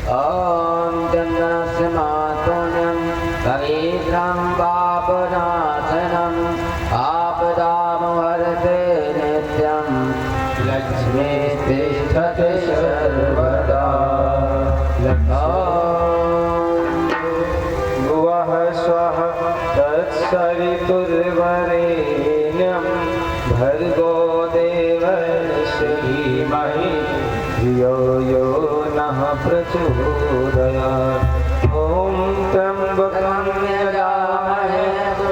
ॐ चन्द्रस्य मातुल्यं पवित्रं पापनाशनम् आपदामहर्ते नित्यं लक्ष्मीस्तिष्ठति सर्वदा। भुवः स्वः तत्सवितुर्वरेण्यं भर्गो देवस्य धीमहि धियो यो नः प्रचोदयात्। ॐ त्र्यम्बकं यजामहे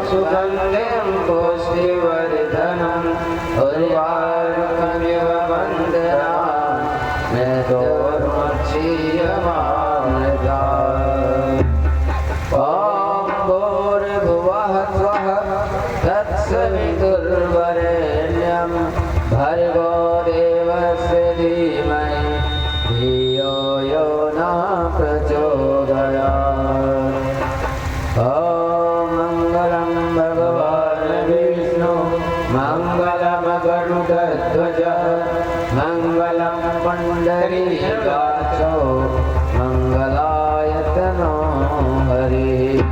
सुगन्धिं पुष्टिवर्धनम् उर्वारुकमिव वन्दनात् मृत्योर्मुक्षीयमामृतात्। ॐ भूर्भुवः स्वः तत्सवितुर्वरेण्यं भर्गो देवस्य धीमहि धियो यो नः प्रचोदयात्। ॐ मङ्गलं भगवान् विष्णु मङ्गलं गरुडध्वज मङ्गलं पुण्डरीकाक्षो मङ्गलायतनो हरिः।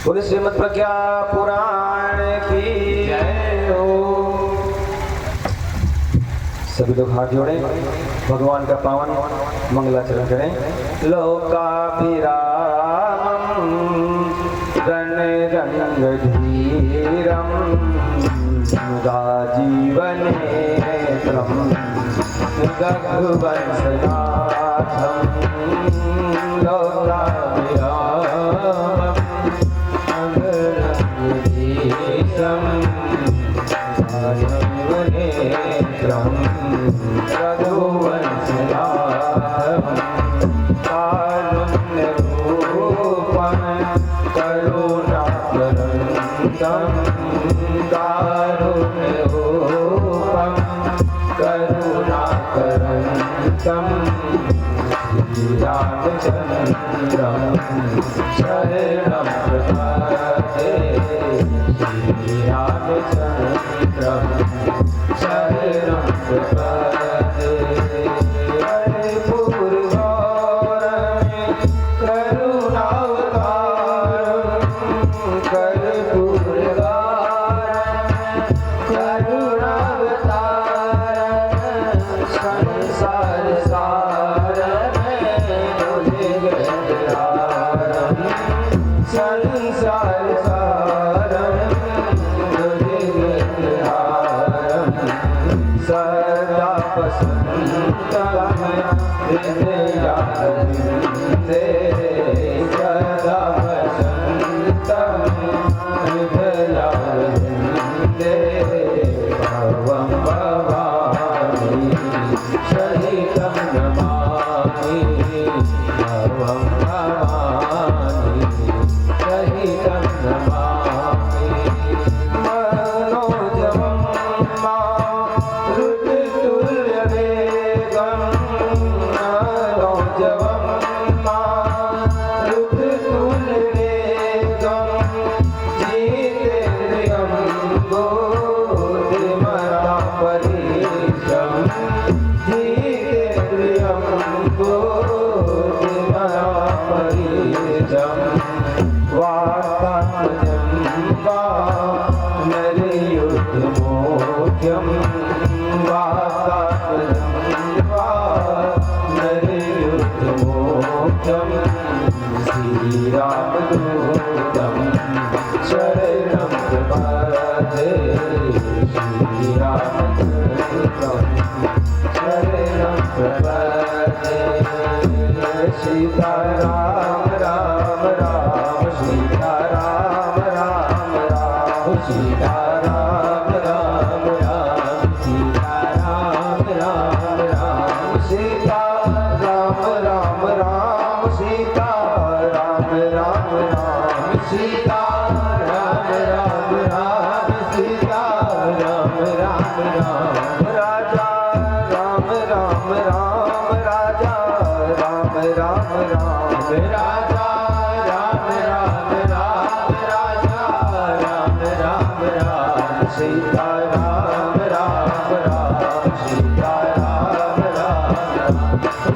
बोले श्रीमद् प्रज्ञा पुराण की जय हो। सभी लोग हाथ जोड़ें, भगवान का पावन मंगलाचरण करें। लोकाभिरामं रणरङ्गधीरं मुदा जीवनेत्रं रघुवंशनाथं लोकाभिरामं रणरङ्गधीरं जीवनेत्रं रघुवंशनाथं कारुण्यरूपं करुणाकरन्दं कारुण्यरूपं करुणाकरन्दं श्रीरामचन्द्रं शरणं प्रपद्ये श्रीरामचन्द्रं शरणं प्रपद्ये। सीता राम राम राम सीता राम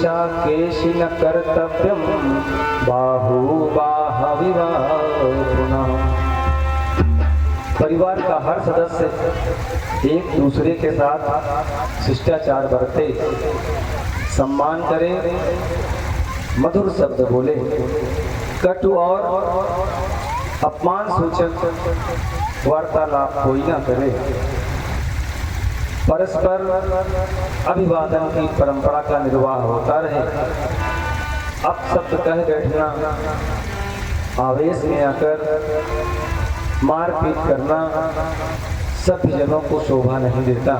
केशा केशि न कर्तव्यम बाहु बाह विवाह पुनः। परिवार का हर सदस्य एक दूसरे के साथ शिष्टाचार बरते, सम्मान करे, मधुर शब्द बोले, कटु और अपमान सूचक वार्तालाप कोई न करे, परस्पर अभिवादन की परंपरा का निर्वाह होता रहे। अपशब्द कह बैठना, आवेश में आकर मारपीट करना सभ्य जनों को शोभा नहीं देता।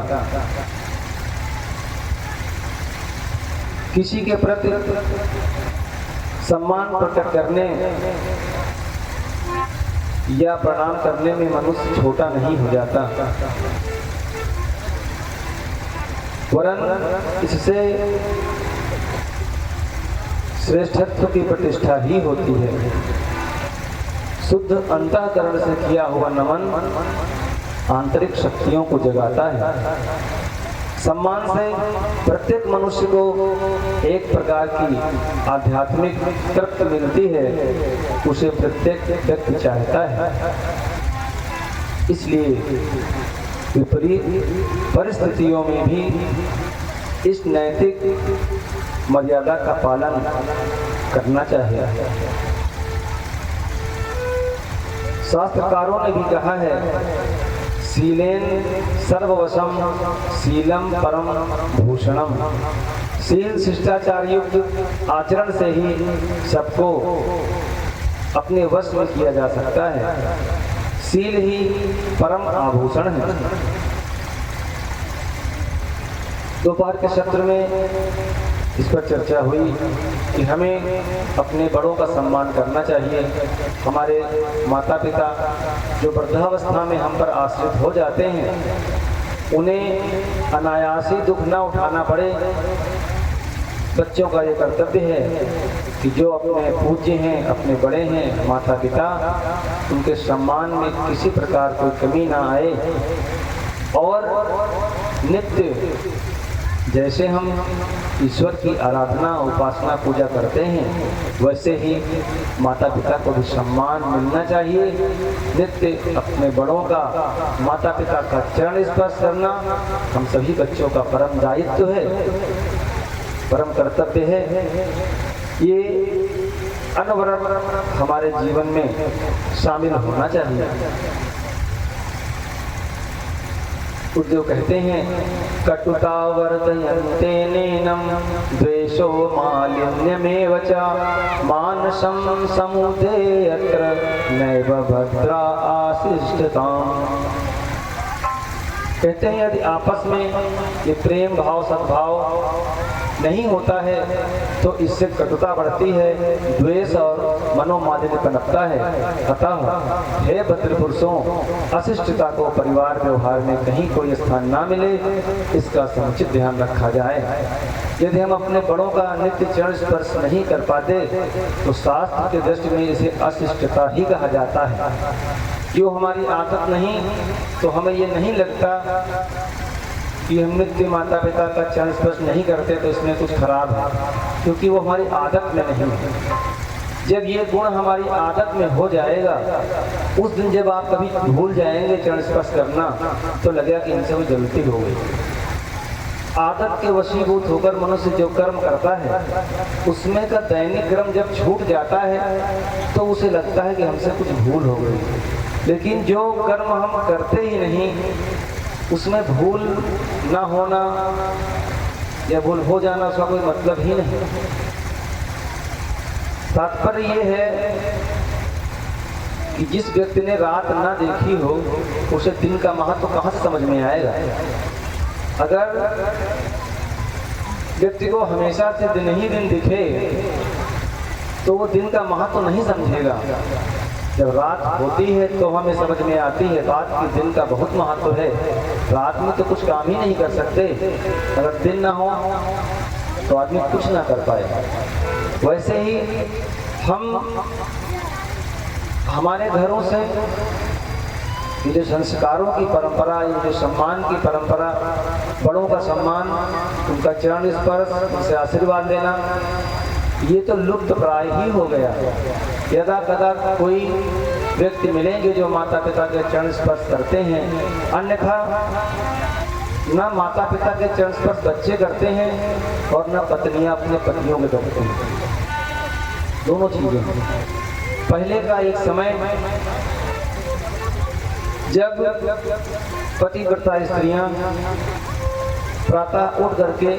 किसी के प्रति सम्मान प्रकट करने या प्रणाम करने में मनुष्य छोटा नहीं हो जाता, वरन इससे श्रेष्ठत्व की प्रतिष्ठा ही होती है। शुद्ध अंतःकरण से किया हुआ नमन आंतरिक शक्तियों को जगाता है। सम्मान से प्रत्येक मनुष्य को एक प्रकार की आध्यात्मिक तृप्ति मिलती है, उसे प्रत्येक व्यक्ति चाहता है। इसलिए विपरीत परिस्थितियों में भी इस नैतिक मर्यादा का पालन करना चाहिए। शास्त्रकारों ने भी कहा है, शीलेन सर्ववशम शीलम परम भूषणम। शील शिष्टाचार युक्त आचरण से ही सबको अपने वश में किया जा सकता है। शील ही परम आभूषण है। दोपहर के सत्र में इस पर चर्चा हुई कि हमें अपने बड़ों का सम्मान करना चाहिए। हमारे माता पिता जो वृद्धावस्था में हम पर आश्रित हो जाते हैं, उन्हें अनायासी दुख न उठाना पड़े। बच्चों का ये कर्तव्य है कि जो अपने पूज्य हैं, अपने बड़े हैं, माता पिता, उनके सम्मान में किसी प्रकार कोई कमी ना आए। और नित्य जैसे हम ईश्वर की आराधना, उपासना, पूजा करते हैं, वैसे ही माता पिता को भी सम्मान मिलना चाहिए। नित्य अपने बड़ों का, माता पिता का चरण स्पर्श करना हम सभी बच्चों का परम दायित्व है, परम कर्तव्य है। ये अनवरत हमारे जीवन में शामिल होना चाहिए। उद्धव कहते हैं, कटुता वर्धयन्ते नैनम द्वेषो मालिन्यमेव च मानसं समुदे यत्र नैव भद्रा आशिष्टताम्। कहते हैं यदि आपस में ये प्रेम भाव, सद्भाव नहीं होता है तो इससे कटुता बढ़ती है, द्वेष और मनोमालिन्य पनपता है। अतः हे भद्र पुरुषों, अशिष्टता को परिवार व्यवहार में कहीं कोई स्थान ना मिले, इसका समुचित ध्यान रखा जाए। यदि हम अपने बड़ों का नित्य चरण स्पर्श नहीं कर पाते तो शास्त्र के दृष्टि में इसे अशिष्टता ही कहा जाता है। जो हमारी आदत नहीं, तो हमें ये नहीं लगता कि हम नित्य माता पिता का चरण स्पर्श नहीं करते तो इसमें कुछ खराब है, क्योंकि वो हमारी आदत में नहीं है। जब ये गुण हमारी आदत में हो जाएगा, उस दिन जब आप कभी भूल जाएंगे चरण स्पर्श करना, तो लगेगा कि इनसे कोई गलती हो गई। आदत के वशीभूत होकर मनुष्य जो कर्म करता है, उसमें का दैनिक क्रम जब छूट जाता है तो उसे लगता है कि हमसे कुछ भूल हो गई। लेकिन जो कर्म हम करते ही नहीं, उसमें भूल ना होना या भूल हो जाना, उसका कोई मतलब ही नहीं। तात्पर्य ये है कि जिस व्यक्ति ने रात ना देखी हो, उसे दिन का महत्व कहाँ से समझ में आएगा। अगर व्यक्ति को हमेशा से दिन ही दिन दिखे तो वो दिन का महत्व नहीं समझेगा। जब रात होती है तो हमें समझ में आती है बात कि दिन का बहुत महत्व है। रात में तो कुछ काम ही नहीं कर सकते, अगर दिन ना हो तो आदमी कुछ ना कर पाए। वैसे ही हम हमारे घरों से ये जो संस्कारों की परंपरा, ये जो सम्मान की परंपरा, बड़ों का सम्मान, उनका चरण स्पर्श, उनसे आशीर्वाद लेना, ये तो लुप्त प्राय ही हो गया। यदा कदा कोई व्यक्ति मिलेंगे जो माता पिता के चरण स्पर्श करते हैं, अन्यथा न माता पिता के चरण स्पर्श बच्चे करते हैं और न पत्नियां अपने पतियों के करते हैं। दोनों चीजें। पहले का एक समय जब पतिव्रता स्त्रियां प्रातः उठ करके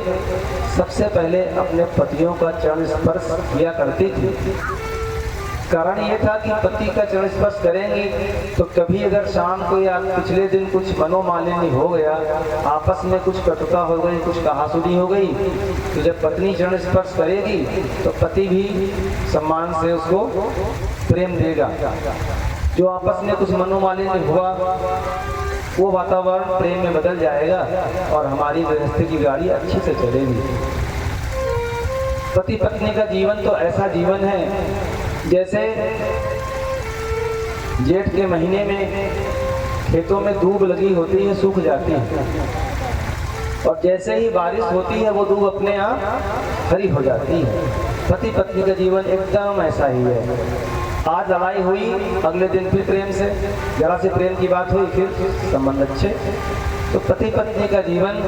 सबसे पहले अपने पतियों का चरण स्पर्श किया करती थी। कारण ये था कि पति का चरण स्पर्श करेंगी तो कभी अगर शाम को या पिछले दिन कुछ मनोमालिन्य हो गया, आपस में कुछ कटुता हो गई, कुछ कहासुनी हो गई, तो जब पत्नी चरण स्पर्श करेगी तो पति भी सम्मान से उसको प्रेम देगा। जो आपस में कुछ मनोमालिन्य हुआ वो वातावरण प्रेम में बदल जाएगा और हमारी गृहस्थी की गाड़ी अच्छी से चलेगी। पति पत्नी का जीवन तो ऐसा जीवन है जैसे जेठ के महीने में खेतों में दूब लगी होती है, सूख जाती है, और जैसे ही बारिश होती है वो दूब अपने आप हरी हो जाती है। पति पत्नी का जीवन एकदम ऐसा ही है। आज लड़ाई हुई, अगले दिन फिर प्रेम से, जरा से प्रेम की बात हुई, फिर संबंध अच्छे। तो पति पत्नी का जीवन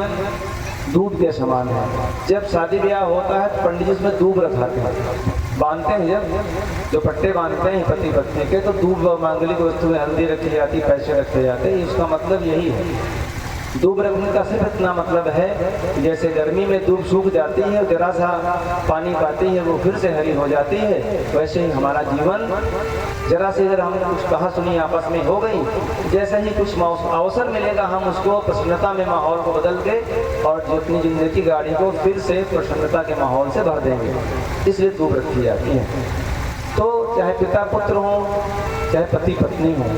दूध के समान है। जब शादी ब्याह होता है तो पंडित जी उसमें दूब रखाते हैं, बांधते हैं। जब जो पट्टे बांधते हैं पति पत्नी के, तो दूब मांगलिक वस्तु में हल्दी रखी जाती, पैसे रखे जाते हैं। इसका मतलब यही है। दूब रखने का सिर्फ इतना मतलब है जैसे गर्मी में दूब सूख जाती है, जरा सा पानी पाती है वो फिर से हरी हो जाती है, वैसे ही हमारा जीवन जरा से अगर हम कुछ कहा सुनी आपस में हो गई, जैसे ही कुछ अवसर मिलेगा हम उसको प्रसन्नता में माहौल को बदल के और जो अपनी जिंदगी की गाड़ी को फिर से प्रसन्नता के माहौल से भर देंगे। इसलिए दूब रखी जाती है। तो चाहे पिता पुत्र हो, चाहे पति पत्नी हो,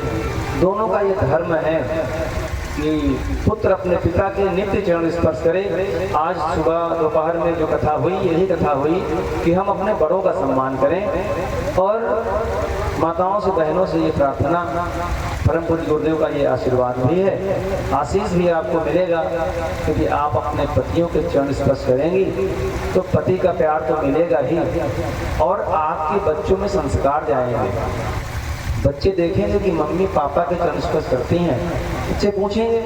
दोनों का ये धर्म है कि पुत्र अपने पिता के नित्य चरण स्पर्श करे। आज सुबह दोपहर में जो कथा हुई, यही कथा हुई कि हम अपने बड़ों का सम्मान करें। और माताओं से, बहनों से ये प्रार्थना, परम पूज्य गुरुदेव का ये आशीर्वाद भी है, आशीष भी आपको मिलेगा, क्योंकि आप अपने पतियों के चरण स्पर्श करेंगी तो पति का प्यार तो मिलेगा ही, और आपके बच्चों में संस्कार जाएंगे। बच्चे देखेंगे कि मम्मी पापा के चरण स्पर्श करती हैं, बच्चे पूछेंगे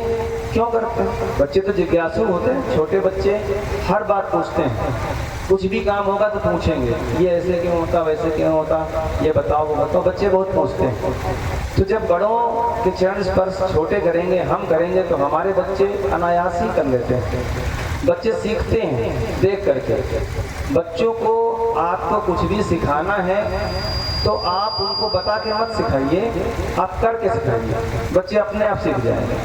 क्यों करते हैं। बच्चे तो जिज्ञासु होते हैं, छोटे बच्चे हर बात पूछते हैं। कुछ भी काम होगा तो पूछेंगे, ये ऐसे क्यों होता, वैसे क्यों होता, ये बताओ वो बताओ। बच्चे बहुत पूछते हैं। तो जब बड़ों के चरण स्पर्श छोटे करेंगे, हम करेंगे, तो हमारे बच्चे अनायास ही कर लेते हैं। बच्चे सीखते हैं देख करके। बच्चों को आपको कुछ भी सिखाना है तो आप उनको बता के मत सिखाइए, आप करके सिखाइए। बच्चे अपने आप सीख जाएंगे।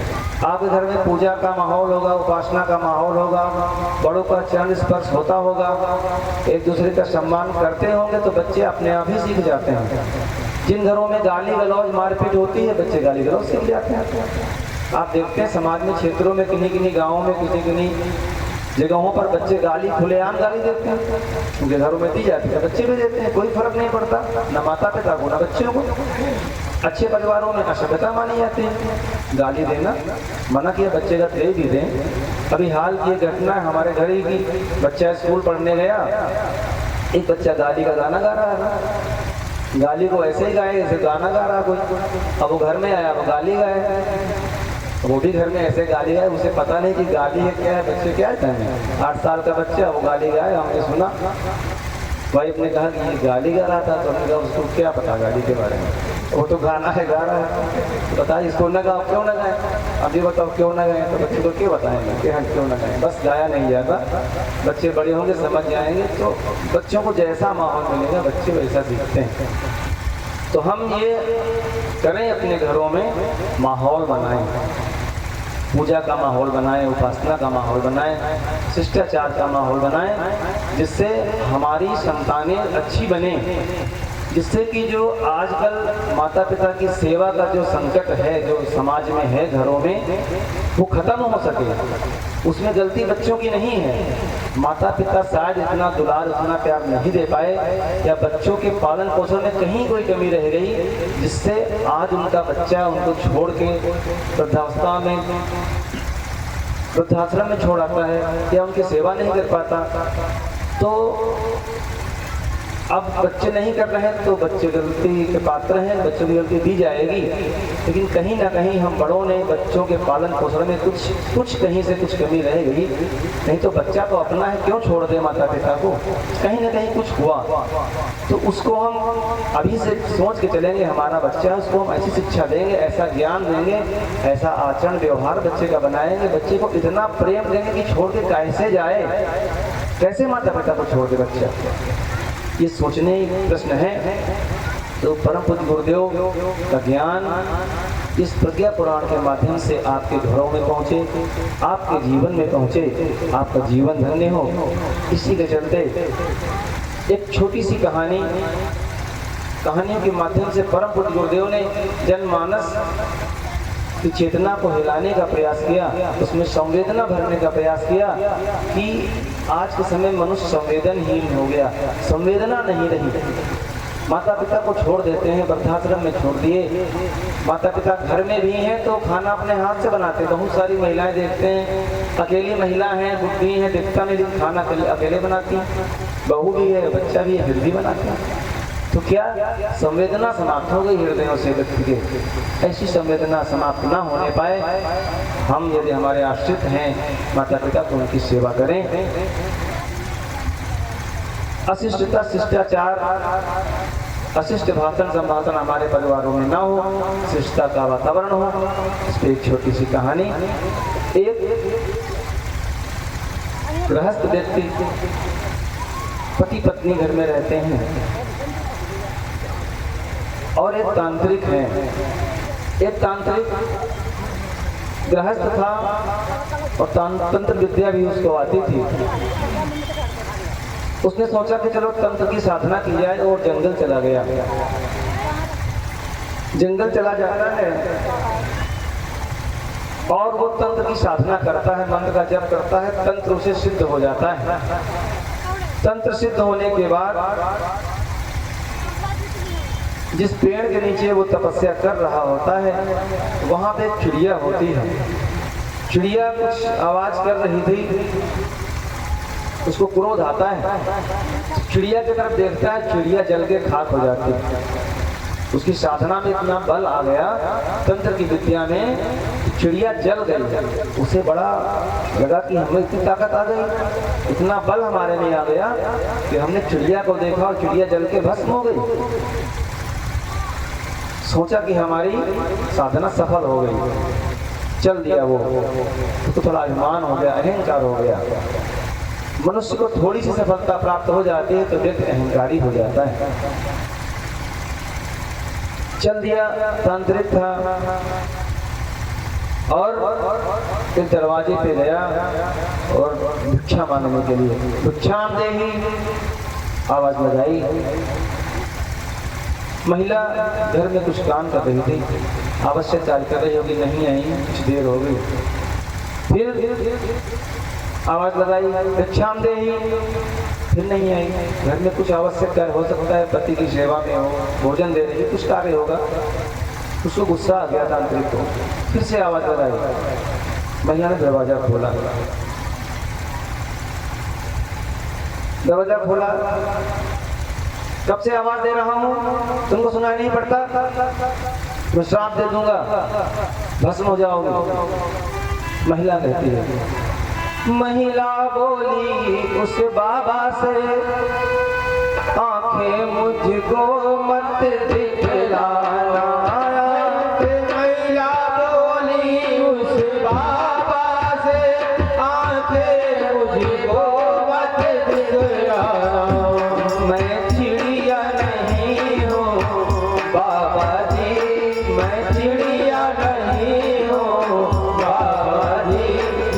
आपके घर में पूजा का माहौल होगा, उपासना का माहौल होगा, बड़ों का चरण स्पर्श होता होगा, एक दूसरे का सम्मान करते होंगे, तो बच्चे अपने आप ही सीख जाते हैं। जिन घरों में गाली गलौज मारपीट होती है, बच्चे गाली गलौज सीख जाते हैं। आप देखते हैं समाज में, क्षेत्रों में, किन्हीं गाँवों में, किन्हीं जगहों पर बच्चे गाली, खुलेआम गाली देते हैं। उनके घरों में दी जाती है, बच्चे भी देते हैं, कोई फर्क नहीं पड़ता, न माता पिता को न बच्चों को। अच्छे परिवारों में असभ्यता मानी जाती है, गाली देना मना किया, बच्चे का दे भी दें। अभी हाल की घटना है हमारे घर ही की, बच्चा स्कूल पढ़ने गया, एक बच्चा गाली का गाना गा रहा है। गाली को ऐसे ही गाए जैसे गाना गा रहा कोई। अब वो घर में आया, वो गाली गाए, वो भी घर में ऐसे गाली गाए, उसे पता नहीं कि गाली है क्या है। बच्चे क्या है, 8 साल का बच्चा, वो गाली गाए, हमने सुना। भाई अपने कहा कि ये गाली गा रहा था, तो हमने कहा उसको क्या पता गाली के बारे में, वो तो गाना है, गा रहा है, तो बताइए इसको न गाओ, क्यों न गाए, अभी बताओ क्यों न गाए। तो बच्चे को क्यों बताएंगे कि हाँ क्यों न गाए, बस गाया नहीं जाता। बच्चे बड़े होंगे, समझ जाएंगे, तो बच्चों को जैसा माहौल मिलेगा बच्चे वैसा सीखते हैं। तो हम ये करें, अपने घरों में माहौल बनाएं, पूजा का माहौल बनाएं, उपासना का माहौल बनाएं, शिष्टाचार का माहौल बनाएं, जिससे हमारी संतानें अच्छी बने। जिससे कि जो आजकल माता पिता की सेवा का जो संकट है जो समाज में है घरों में, वो खत्म हो सके। उसमें गलती बच्चों की नहीं है, माता पिता शायद इतना दुलार उतना प्यार नहीं दे पाए, या बच्चों के पालन पोषण में कहीं कोई कमी रह गई, जिससे आज उनका बच्चा उनको छोड़ के वृद्धावस्था में वृद्धाश्रम में छोड़ आता है या उनकी सेवा नहीं कर पाता। तो अब बच्चे नहीं कर रहे हैं तो बच्चे गलती के पात्र हैं, बच्चों की गलती दी जाएगी, लेकिन कहीं ना कहीं हम बड़ों ने बच्चों के पालन पोषण में कुछ कहीं से कुछ कमी रह गई। नहीं तो बच्चा तो अपना है, क्यों छोड़ दे माता पिता को, कहीं ना कहीं कुछ हुआ तो उसको हम अभी से सोच के चलेंगे, हमारा बच्चा है, उसको हम ऐसी शिक्षा देंगे, ऐसा ज्ञान देंगे, ऐसा आचरण व्यवहार बच्चे का बनाएंगे, बच्चे को इतना प्रेम देंगे कि छोड़ के कैसे जाए, कैसे माता पिता को छोड़ दे बच्चा। ये सोचने प्रश्न है। तो परम पूज्य गुरुदेव का ज्ञान इस प्रज्ञा पुराण के माध्यम से आपके घरों में पहुँचे, आपके जीवन में पहुँचे, आपका जीवन धन्य हो। इसी के चलते एक छोटी सी कहानियों के माध्यम से परम पूज्य गुरुदेव ने जनमानस की चेतना को हिलाने का प्रयास किया, उसमें संवेदना भरने का प्रयास किया कि आज के समय मनुष्य संवेदनहीन हो गया, संवेदना नहीं रही। माता पिता को छोड़ देते हैं, वृद्धाश्रम में छोड़ दिए, माता पिता घर में भी हैं तो खाना अपने हाथ से बनाते। बहुत सारी महिलाएं देखते हैं, अकेली महिला हैं, बुढ़ी हैं, दिखता नहीं, खाना अकेले बनाती, बहू भी है, बच्चा भी है, फिर भी बनाती है। तो क्या संवेदना समाप्त हो गई हृदयों से व्यक्ति के? ऐसी संवेदना समाप्त ना होने पाए। हम यदि हमारे आश्रित हैं माता पिता तो उनकी सेवा करें। अशिष्टता, शिष्टाचार, अशिष्ट भाषण संभाषण हमारे परिवारों में ना हो, शिष्टता का वातावरण हो। इस पर एक छोटी सी कहानी। एक गृहस्थ व्यक्ति पति पत्नी घर में रहते हैं और एक तांत्रिक है। एक तांत्रिक गृहस्थ था और तंत्र विद्या भी उसको आती थी। उसने सोचा कि चलो तंत्र की साधना की जाए और जंगल चला गया। जंगल चला जाता है और वो तंत्र की साधना करता है, मंत्र का जप करता है, तंत्र उसे सिद्ध हो जाता है। तंत्र सिद्ध होने के बाद जिस पेड़ के नीचे वो तपस्या कर रहा होता है वहां पे चिड़िया होती है। चिड़िया कुछ आवाज कर रही थी, उसको क्रोध आता है, चिड़िया की तरफ देखता है, चिड़िया जल के खाक हो जाती है। उसकी साधना में इतना बल आ गया तंत्र की विद्या में, चिड़िया जल गई। उसे बड़ा लगा कि हमें इतनी ताकत आ गई, इतना बल हमारे में आ गया कि हमने चिड़िया को देखा और चिड़िया जल के भस्म हो गई। सोचा कि हमारी साधना सफल हो गई, चल दिया वो। तो थोड़ा अभिमान हो गया, अहंकार हो गया। मनुष्य को थोड़ी सी सफलता प्राप्त हो जाती है तो व्यक्ति अहंकारी हो जाता है। चल दिया, तांत्रिक था और एक दरवाजे पे गया और भिक्षा मांगने के लिए, भिक्षाम देहि आवाज लगाई। महिला घर में कुछ काम कर रही थी, आवश्यक कार्य कर रही होगी, नहीं आई, कुछ देर हो गई। फिर आवाज लगाई, भिक्षाम देहि, फिर नहीं आई। घर में कुछ आवश्यक कार्य हो सकता है, पति की सेवा में हो, भोजन दे रही, कुछ कार्य होगा। उसको गुस्सा आ गया तांत्रिक को, फिर से आवाज लगाई। महिला ने दरवाजा खोला, दरवाजा खोला, कब से आवाज दे रहा हूँ, तुमको सुनाई नहीं पड़ता? मैं श्राप दे दूंगा, भस्म हो जाओगे। महिला कहती है। महिला बोली उस बाबा से, आंखें मुझको मत दिखलाना। महिला बोली उस बाबा से, आंखें मुझको मत दिखलाना। मैं चिड़िया नहीं हूँ बाबा जी, मैं चिड़िया नहीं हूँ बाबा जी,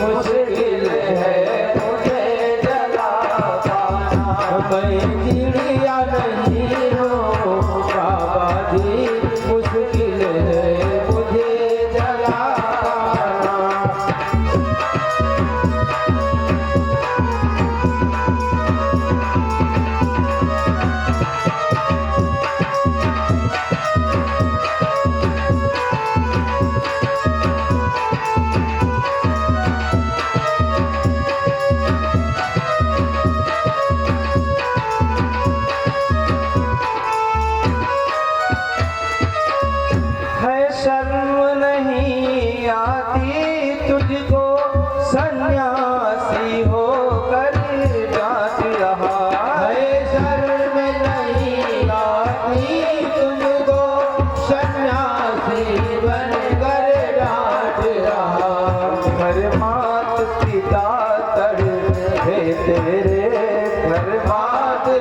मुश्किल है मुझे जला पाना। मैं चिड़िया नहीं हूँ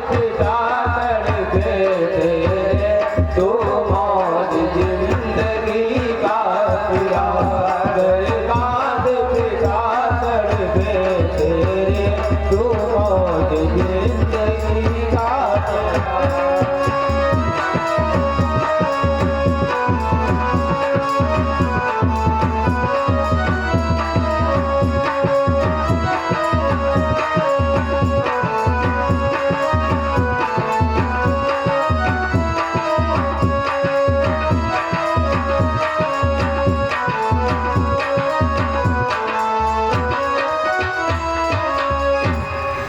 पिता तड़पे तेरे, तू मौज जिंदगी का पिया। बर्बाद पिता तड़पे तेरे, तू मौज जिंदगी का पिया।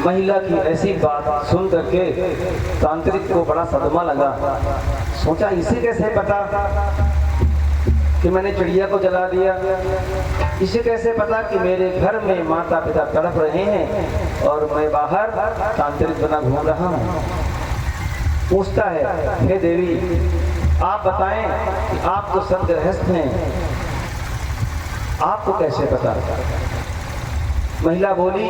महिला की ऐसी बात सुन करके तांत्रिक को बड़ा सदमा लगा। सोचा इसे कैसे पता कि मैंने चिड़िया को जला दिया, इसे कैसे पता कि मेरे घर में माता पिता तड़प रहे हैं और मैं बाहर तांत्रिक बना घूम रहा हूँ। पूछता है, हे देवी आप बताएं कि आप तो सब गृहस्थ हैं, आपको कैसे पता? महिला बोली,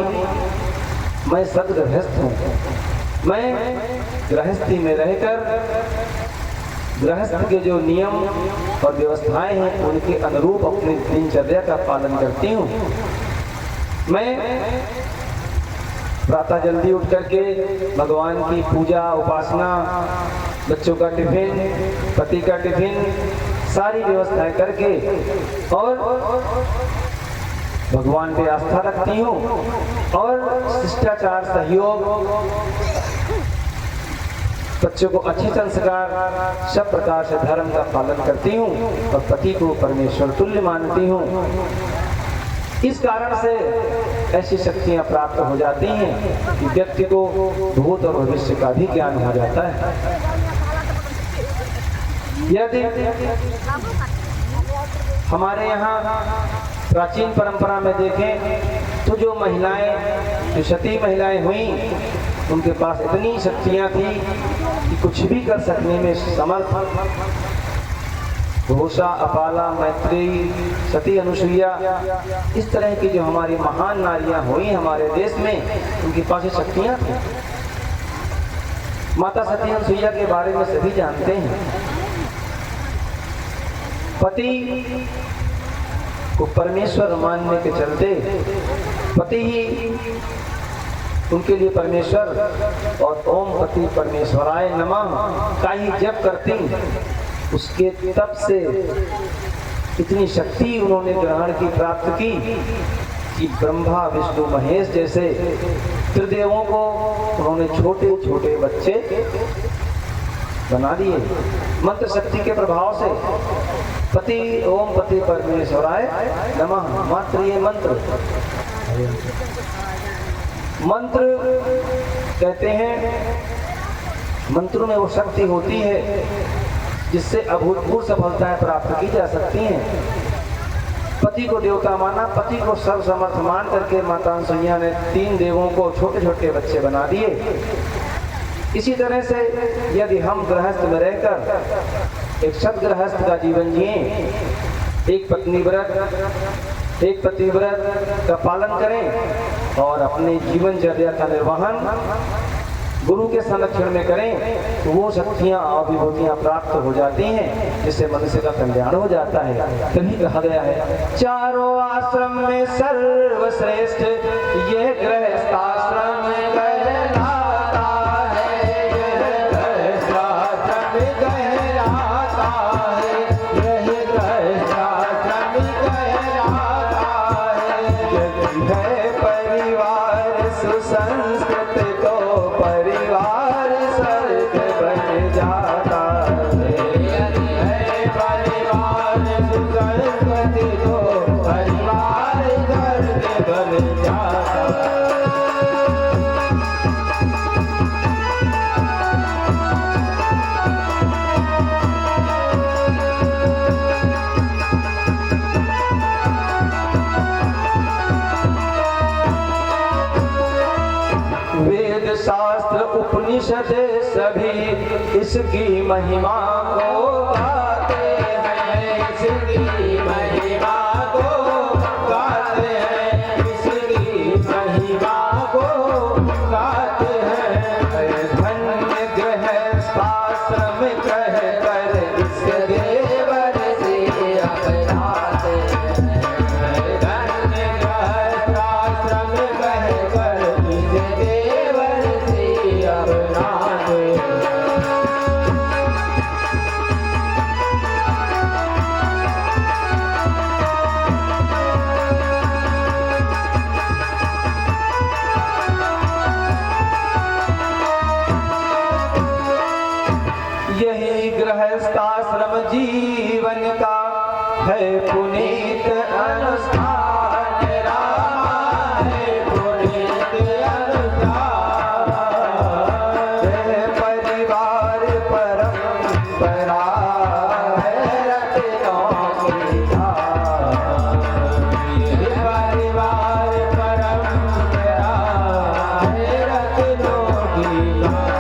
मैं सद गृहस्थ हूँ। मैं गृहस्थी में रहकर गृहस्थ के जो नियम और व्यवस्थाएं हैं उनके अनुरूप अपनी दिनचर्या का पालन करती हूँ। मैं प्रातः जल्दी उठ करके भगवान की पूजा उपासना, बच्चों का टिफिन, पति का टिफिन, सारी व्यवस्थाएं करके और भगवान पे आस्था रखती हूँ और शिष्टाचार, सहयोग, बच्चों को अच्छे संस्कार, सब प्रकार से धर्म का पालन करती हूँ और पति को परमेश्वर तुल्य मानती हूँ। इस कारण से ऐसी शक्तियाँ प्राप्त हो जाती हैं कि व्यक्ति को भूत और भविष्य का भी ज्ञान हो जाता है। यदि हमारे यहाँ प्राचीन परंपरा में देखें तो जो महिलाएं, जो सती महिलाएं हुई, उनके पास इतनी शक्तियां थी कि कुछ भी कर सकने में समर्थ। घोषा, अपाला, मैत्रेयी, सती अनुसुईया, इस तरह की जो हमारी महान नारियां हुई हमारे देश में, उनके पास ये शक्तियां थी। माता सती अनुसुईया के बारे में सभी जानते हैं। पति को परमेश्वर मानने के चलते पति ही उनके लिए परमेश्वर और ओम पति परमेश्वराय नमः का ही जप करती। उसके तप से इतनी शक्ति उन्होंने ग्रहण की, प्राप्त की कि ब्रह्मा, विष्णु, महेश जैसे त्रिदेवों को उन्होंने छोटे छोटे बच्चे बना दिए। मंत्र शक्ति के प्रभाव से पति ओम पति परमेश्वराय नमः, मात्र ये मंत्र कहते हैं, मंत्रों में वो शक्ति होती है जिससे अभूतपूर्व सफलताएं प्राप्त की जा सकती हैं। पति को देवता माना, पति को सर्वसमर्थ मान करके माता अनुसुईया ने 3 देवों को छोटे छोटे बच्चे बना दिए। इसी तरह से यदि हम गृहस्थ में रहकर एक सद्गृहस्थ का जीवन जिए, एक पत्नी व्रत, एक पति व्रत का पालन करें और अपने जीवनचर्या का निर्वहन गुरु के संरक्षण में करें, तो वो शक्तियाँ और विभूतियाँ प्राप्त हो जाती हैं, जिससे मनुष्य का कल्याण हो जाता है। तभी कहा गया है, चारों आश्रम में सर्वश्रेष्ठ ये गृहस्थाश्रम कहलाता है। यह गृहस्थाश्रम कहलाता है, यह गृहस्थाश्रम कहलाता है। यदि है परिवार सुसंस्कृत तो परिवार स्वर्ग बन जाता है। यदि है परिवार सुसंस्कृत तो परिवार स्वर्ग बन जाता है। वेद शास्त्र उपनिषद सभी इसकी महिमा को गाते हैं, इसकी महिमा को गाते हैं, इसकी महिमा को गाते हैं। है पुनीत अनुष्ठान रामा है पुनीत अनुष्ठान है परिवार परंपरा है रत्नों की धार। परिवार परंपरा है रत्नों की धार।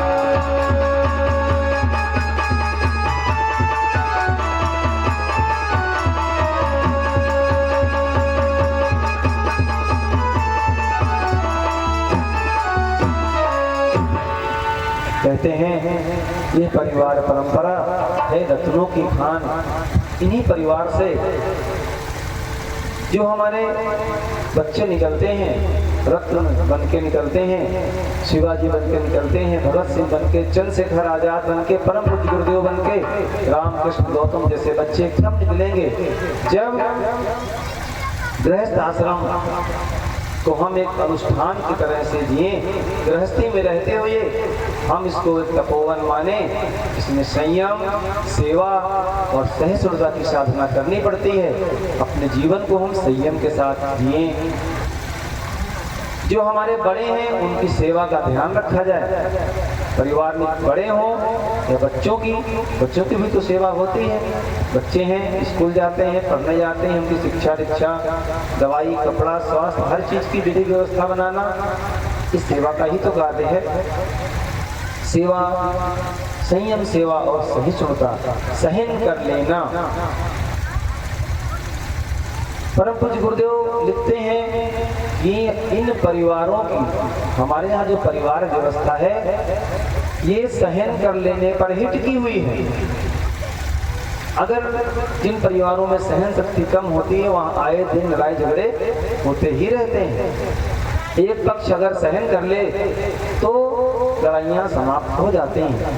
कहते हैं ये परिवार परंपरा है रत्नों की खान। इन्हीं परिवार से जो हमारे बच्चे निकलते हैं, रत्न बन के निकलते हैं, शिवाजी बन के निकलते हैं, भगत सिंह बन के, चंद्रशेखर आजाद बन के, परम पूज्य गुरुदेव बन के, रामकृष्ण गौतम जैसे बच्चे कब निकलेंगे? जब गृहस्थ आश्रम को हम एक अनुष्ठान की तरह से जिए, गृहस्थी में रहते हुए हम इसको एक तपोवन माने। इसमें संयम, सेवा और सहिष्णुता की साधना करनी पड़ती है। अपने जीवन को हम संयम के साथ जिए। जो हमारे बड़े हैं उनकी सेवा का ध्यान रखा जाए। परिवार में बड़े हों या बच्चों की भी तो सेवा होती है। बच्चे हैं, स्कूल जाते हैं, पढ़ने जाते हैं, उनकी शिक्षा दीक्षा, दवाई, कपड़ा, स्वास्थ्य, हर चीज़ की विधि व्यवस्था बनाना इस सेवा का ही तो कार्य है। सेवा, संयम सेवा और सहिष्णुता, सहन कर लेना। परम पूज्य गुरुदेव लिखते हैं कि इन परिवारों की, हमारे यहाँ जो परिवार व्यवस्था है ये सहन कर लेने पर ही टिकी हुई है। अगर जिन परिवारों में सहन शक्ति कम होती है वहाँ आए दिन लड़ाई झगड़े होते ही रहते हैं। एक पक्ष अगर सहन कर ले तो लड़ाइयाँ समाप्त हो जाती हैं।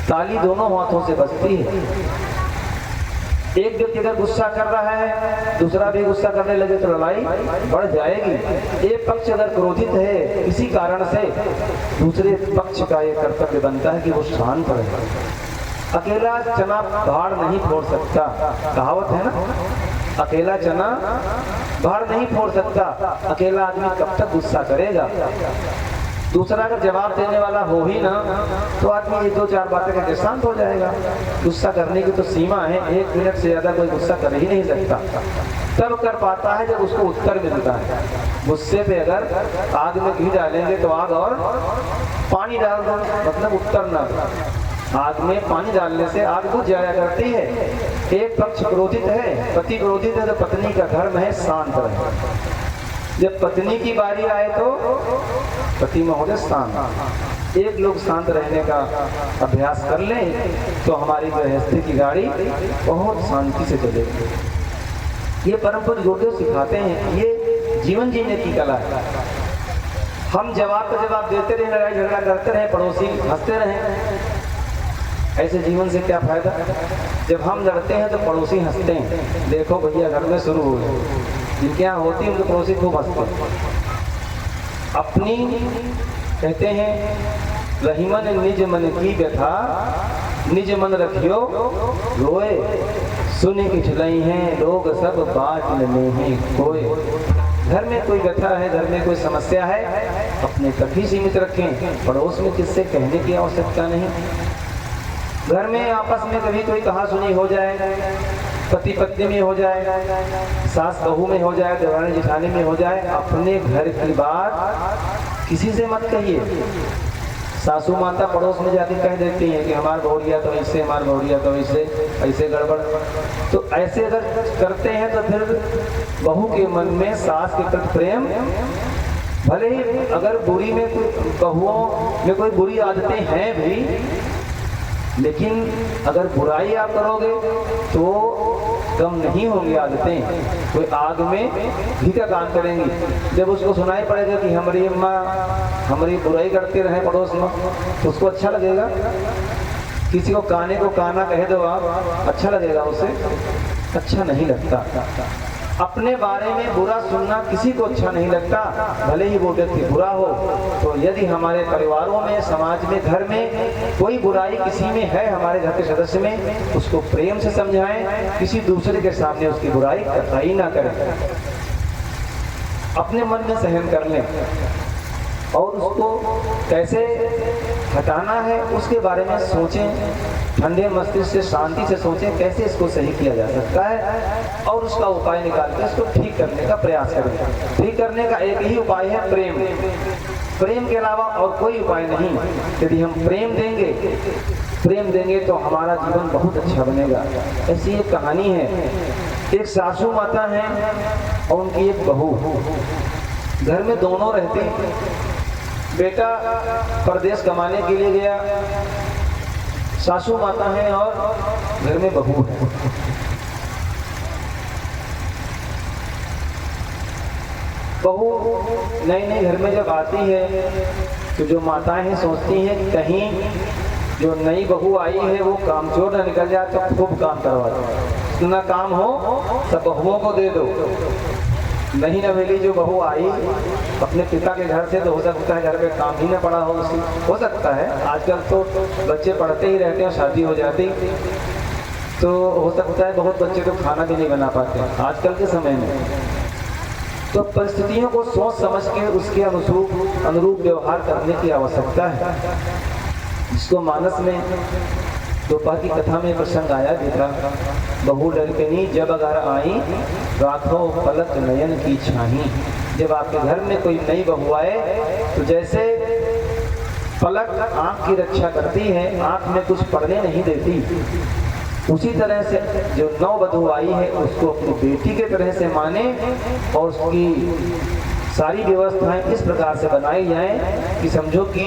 ताली दोनों हाथों से बजती है। एक व्यक्ति अगर गुस्सा कर रहा है, दूसरा भी गुस्सा करने लगे तो लड़ाई बढ़ जाएगी। एक पक्ष अगर क्रोधित है किसी कारण से, दूसरे पक्ष का ये कर्तव्य बनता है कि वो शांत रहे। अकेला चना भाड़ नहीं फोड़ सकता, कहावत है ना, अकेला चना भाड़ नहीं फोड़ सकता। अकेला आदमी कब तक गुस्सा करेगा? दूसरा अगर जवाब देने वाला हो ही ना तो आदमी ये दो चार बातें करके शांत हो जाएगा। गुस्सा करने की तो सीमा है, 1 मिनट से ज़्यादा कोई गुस्सा कर ही नहीं सकता। तब कर पाता है जब उसको उत्तर मिलता है। गुस्से पे अगर आग में घी डालेंगे तो आग और पानी डाल दो, मतलब उत्तर ना। आग में पानी डालने से आग बुझ जाया करती है। एक पक्ष क्रोधित है, पति क्रोधित है तो पत्नी का धर्म है शांत रहे। जब पत्नी की बारी आए तो पति महोदय शांत। एक लोग शांत रहने का अभ्यास कर लें तो हमारी गृहस्थी की गाड़ी बहुत शांति से चलेगी। ये परम पूज्य गुरुदेव सिखाते हैं, ये जीवन जीने की कला है। हम जवाब का जवाब देते रहे, लड़ाई झगड़ा करते रहे, पड़ोसी हंसते रहे, ऐसे जीवन से क्या फायदा? जब हम लड़ते हैं तो पड़ोसी हंसते हैं। देखो भैया घर में शुरू हो गए, जिनके यहाँ होती है उनके पड़ोसी खूब हंसते हैं। अपनी कहते हैं रहीमन निज मन की व्यथा, निज मन रखियो रोए, सुन की ठिलाई हैं लोग सब बात नहीं कोई। घर में कोई व्यथा है, घर में कोई समस्या है, अपने तक ही सीमित रखें, पड़ोस में किससे कहने की आवश्यकता नहीं। घर में आपस में कभी कोई कहा सुनी हो जाए, पति पत्नी में हो जाए, सास बहू में हो जाए, देवरानी जेठानी में हो जाए, अपने घर की बात किसी से मत कहिए। सासू माता पड़ोस में जाके कह देती हैं कि हमारा बहुरिया तो ऐसे, हमारा बहुरिया तो ऐसे, ऐसे गड़बड़। तो ऐसे अगर करते हैं तो फिर बहू के मन में सास के प्रति प्रेम, भले ही अगर बुरी में कोई बहुओं में कोई बुरी आदतें हैं भी, लेकिन अगर बुराई आप करोगे तो कम नहीं होंगी आदतें। कोई आग में घी का काम करेंगी, जब उसको सुनाई पड़ेगा कि हमारी अम्मा हमारी बुराई करते रहे पड़ोस में, तो उसको अच्छा लगेगा। किसी को काने को काना कह दो आप, अच्छा लगेगा उसे? अच्छा नहीं लगता। अपने बारे में बुरा सुनना किसी को अच्छा नहीं लगता, भले ही वो व्यक्ति बुरा हो। तो यदि हमारे परिवारों में, समाज में, घर में कोई बुराई किसी में है, हमारे घर के सदस्य में, उसको प्रेम से समझाएं, किसी दूसरे के सामने उसकी बुराई कतई ना करें, अपने मन में सहन कर लें और उसको कैसे हटाना है उसके बारे में सोचें, ठंडे मस्तिष्क से, शांति से सोचें कैसे इसको सही किया जा सकता है और उसका उपाय निकाल कर इसको ठीक करने का प्रयास करें। ठीक करने का एक ही उपाय है प्रेम। प्रेम के अलावा और कोई उपाय नहीं। यदि हम प्रेम देंगे तो हमारा जीवन बहुत अच्छा बनेगा। ऐसी एक कहानी है, एक सासू माता है और उनकी एक बहू, घर में दोनों रहते हैं। बेटा परदेश कमाने के लिए गया, सासू माता है और घर में बहू है। बहू नई नई घर में जब आती है तो जो माताएं हैं सोचती हैं कहीं जो नई बहू आई है वो कामचोर न निकल जाए, तो खूब काम करवा दो, जितना काम हो सब बहुओं को दे दो। नहीं नवेली जो बहू आई अपने पिता के घर से, तो हो सकता है घर पे काम ही न पड़ा हो उसी, हो सकता है। आजकल तो बच्चे पढ़ते ही रहते हैं, शादी हो जाती तो हो सकता है बहुत बच्चे तो खाना भी नहीं बना पाते आजकल के समय में। तो परिस्थितियों को सोच समझ के उसके अनुरूप व्यवहार करने की आवश्यकता है, जिसको मानस में दोपहर की कथा में प्रसंग आया भी था। बहू लड़कनी जब अगर आई, राखो पलक नयन की छाही। जब आपके घर में कोई नई बहू आए तो जैसे पलक आंख की रक्षा करती है, आंख में कुछ पड़ने नहीं देती, उसी तरह से जो नववधू आई है उसको अपनी बेटी के तरह से माने और उसकी सारी व्यवस्थाएं इस प्रकार से बनाई जाएं कि समझो कि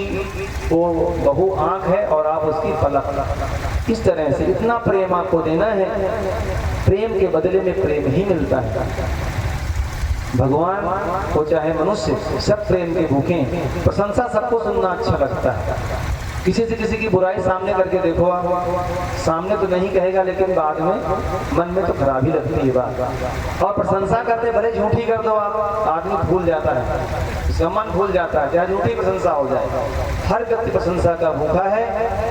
वो बहू आंख है और आप उसकी पलक। इस तरह से इतना प्रेम आपको देना है, प्रेम के बदले में प्रेम ही मिलता है। भगवान को चाहे मनुष्य, सब प्रेम के भूखे हैं। प्रशंसा सबको सुनना अच्छा लगता है। किसी से किसी की बुराई सामने करके देखो आप, सामने तो नहीं कहेगा लेकिन बाद में मन में तो खराबी लगती है बात। और प्रशंसा करते भले झूठी कर दो आप, आदमी भूल जाता है, उसका मन भूल जाता है, चाहे झूठी प्रशंसा हो जाए। हर व्यक्ति प्रशंसा का भूखा है,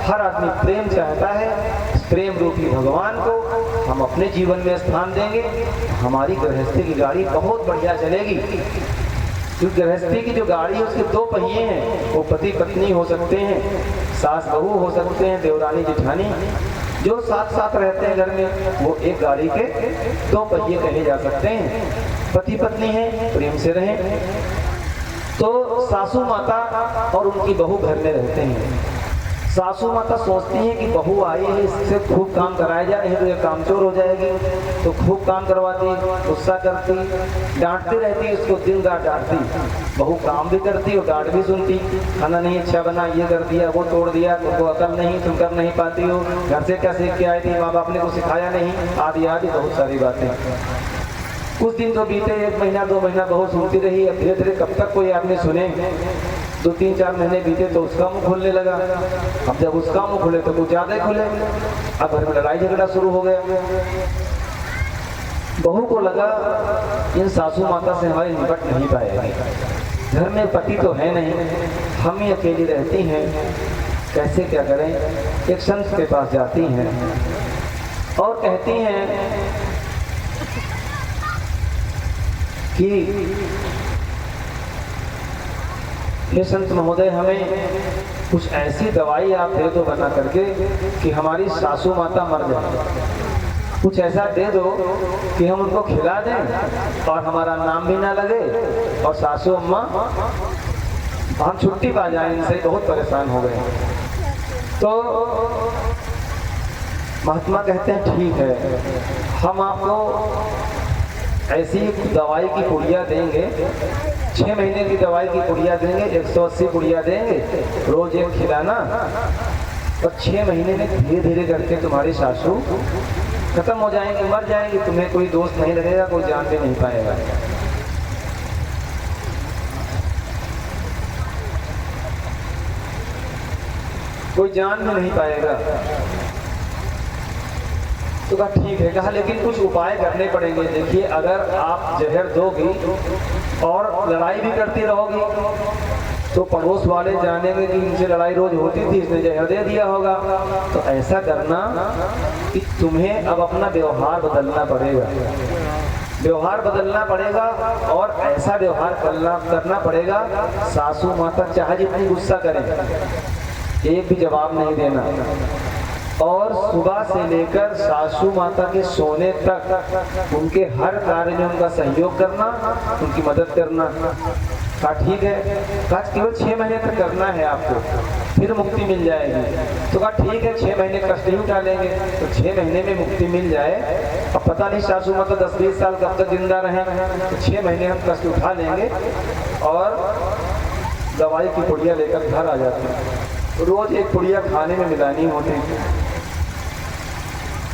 हर आदमी प्रेम चाहता है। प्रेम रूपी भगवान को हम अपने जीवन में स्थान देंगे, हमारी गृहस्थी की गाड़ी बहुत बढ़िया चलेगी। क्योंकि गृहस्थी की जो गाड़ी है उसके दो पहिए हैं, वो पति पत्नी हो सकते हैं, सास बहू हो सकते हैं, देवरानी जेठानी, जो साथ साथ रहते हैं घर में, वो एक गाड़ी के दो पहिए कहे जा सकते हैं। पति पत्नी है, प्रेम से रहें। तो सासू माता और उनकी बहू घर में रहते हैं। सासू माता सोचती है कि बहू आई है, इससे खूब काम कराया जाए, नहीं तो ये कामचोर हो जाएगी, तो खूब काम करवाती, गुस्सा करती, डांटती रहती, उसको दिन रात डांटती। बहू काम भी करती और डांट भी सुनती, खाना नहीं अच्छा बना, ये कर दिया, वो तोड़ दिया, तुमको अकल नहीं, तुम कर नहीं पाती हो, घर से क्या सीख के आई थी, माँ बाप ने कुछ सिखाया नहीं, आदि आदि बहुत सारी बातें। कुछ दिन तो बीते, 1 महीना 2 महीना बहू सुनती रही। अब धीरे धीरे कब तक कोई आदमी सुने, 2-3-4 महीने बीते तो उसका मुंह खुलने लगा। अब जब उसका मुंह खुले तो कुछ ज्यादा ही खुले। अब घर में लड़ाई झगड़ा शुरू हो गया। बहू को लगा इन सासू माता से हमारी निपट नहीं पाएगा, घर में पति तो है नहीं, हम ही अकेली रहती हैं, कैसे क्या करें। एक संत के पास जाती हैं और कहती हैं कि हे संत महोदय, हमें कुछ ऐसी दवाई आप दे दो बना करके कि हमारी सासू माता मर जाए। कुछ ऐसा दे दो कि हम उनको खिला दें और हमारा नाम भी ना लगे और सासू अम्मा हम छुट्टी पा जाए, इनसे बहुत परेशान हो गए। तो महात्मा कहते हैं ठीक है, हम आपको ऐसी दवाई की पुड़िया देंगे, 6 महीने की दवाई की पुड़िया देंगे, 180 पुड़िया देंगे, रोज एक खिलाना, और 6 महीने में धीरे धीरे करके तुम्हारी सासू खत्म हो जाएंगी, मर जाएंगी, तुम्हें कोई दोस्त नहीं लगेगा, कोई जान भी नहीं पाएगा। कोई जान भी नहीं पाएगा। तो कहा ठीक है। कहा लेकिन कुछ उपाय करने पड़ेंगे। देखिए अगर आप जहर दोगी और लड़ाई भी करती रहोगी तो पड़ोस वाले जानेंगे कि इनसे लड़ाई रोज होती थी, इसने जहर दे दिया होगा। तो ऐसा करना कि तुम्हें अब अपना व्यवहार बदलना पड़ेगा, व्यवहार बदलना पड़ेगा और ऐसा व्यवहार करना पड़ेगा सासू माता चाहे जितनी गुस्सा करें एक भी जवाब नहीं देना। और सुबह से लेकर सासू माता के सोने तक उनके हर कार्य में उनका सहयोग करना, उनकी मदद करना। कहा ठीक है। कहा केवल 6 महीने तक करना है आपको, फिर मुक्ति मिल जाएगी। तो कहा ठीक है 6 महीने कष्ट ही उठा लेंगे। तो 6 महीने में मुक्ति मिल जाए, अब पता नहीं सासू माता 10-20 साल कब तक जिंदा रहें, तो 6 महीने हम कष्ट उठा लेंगे और दवाई की पुड़िया लेकर घर आ जाते हैं। रोज एक पुड़िया खाने में मिलानी होती।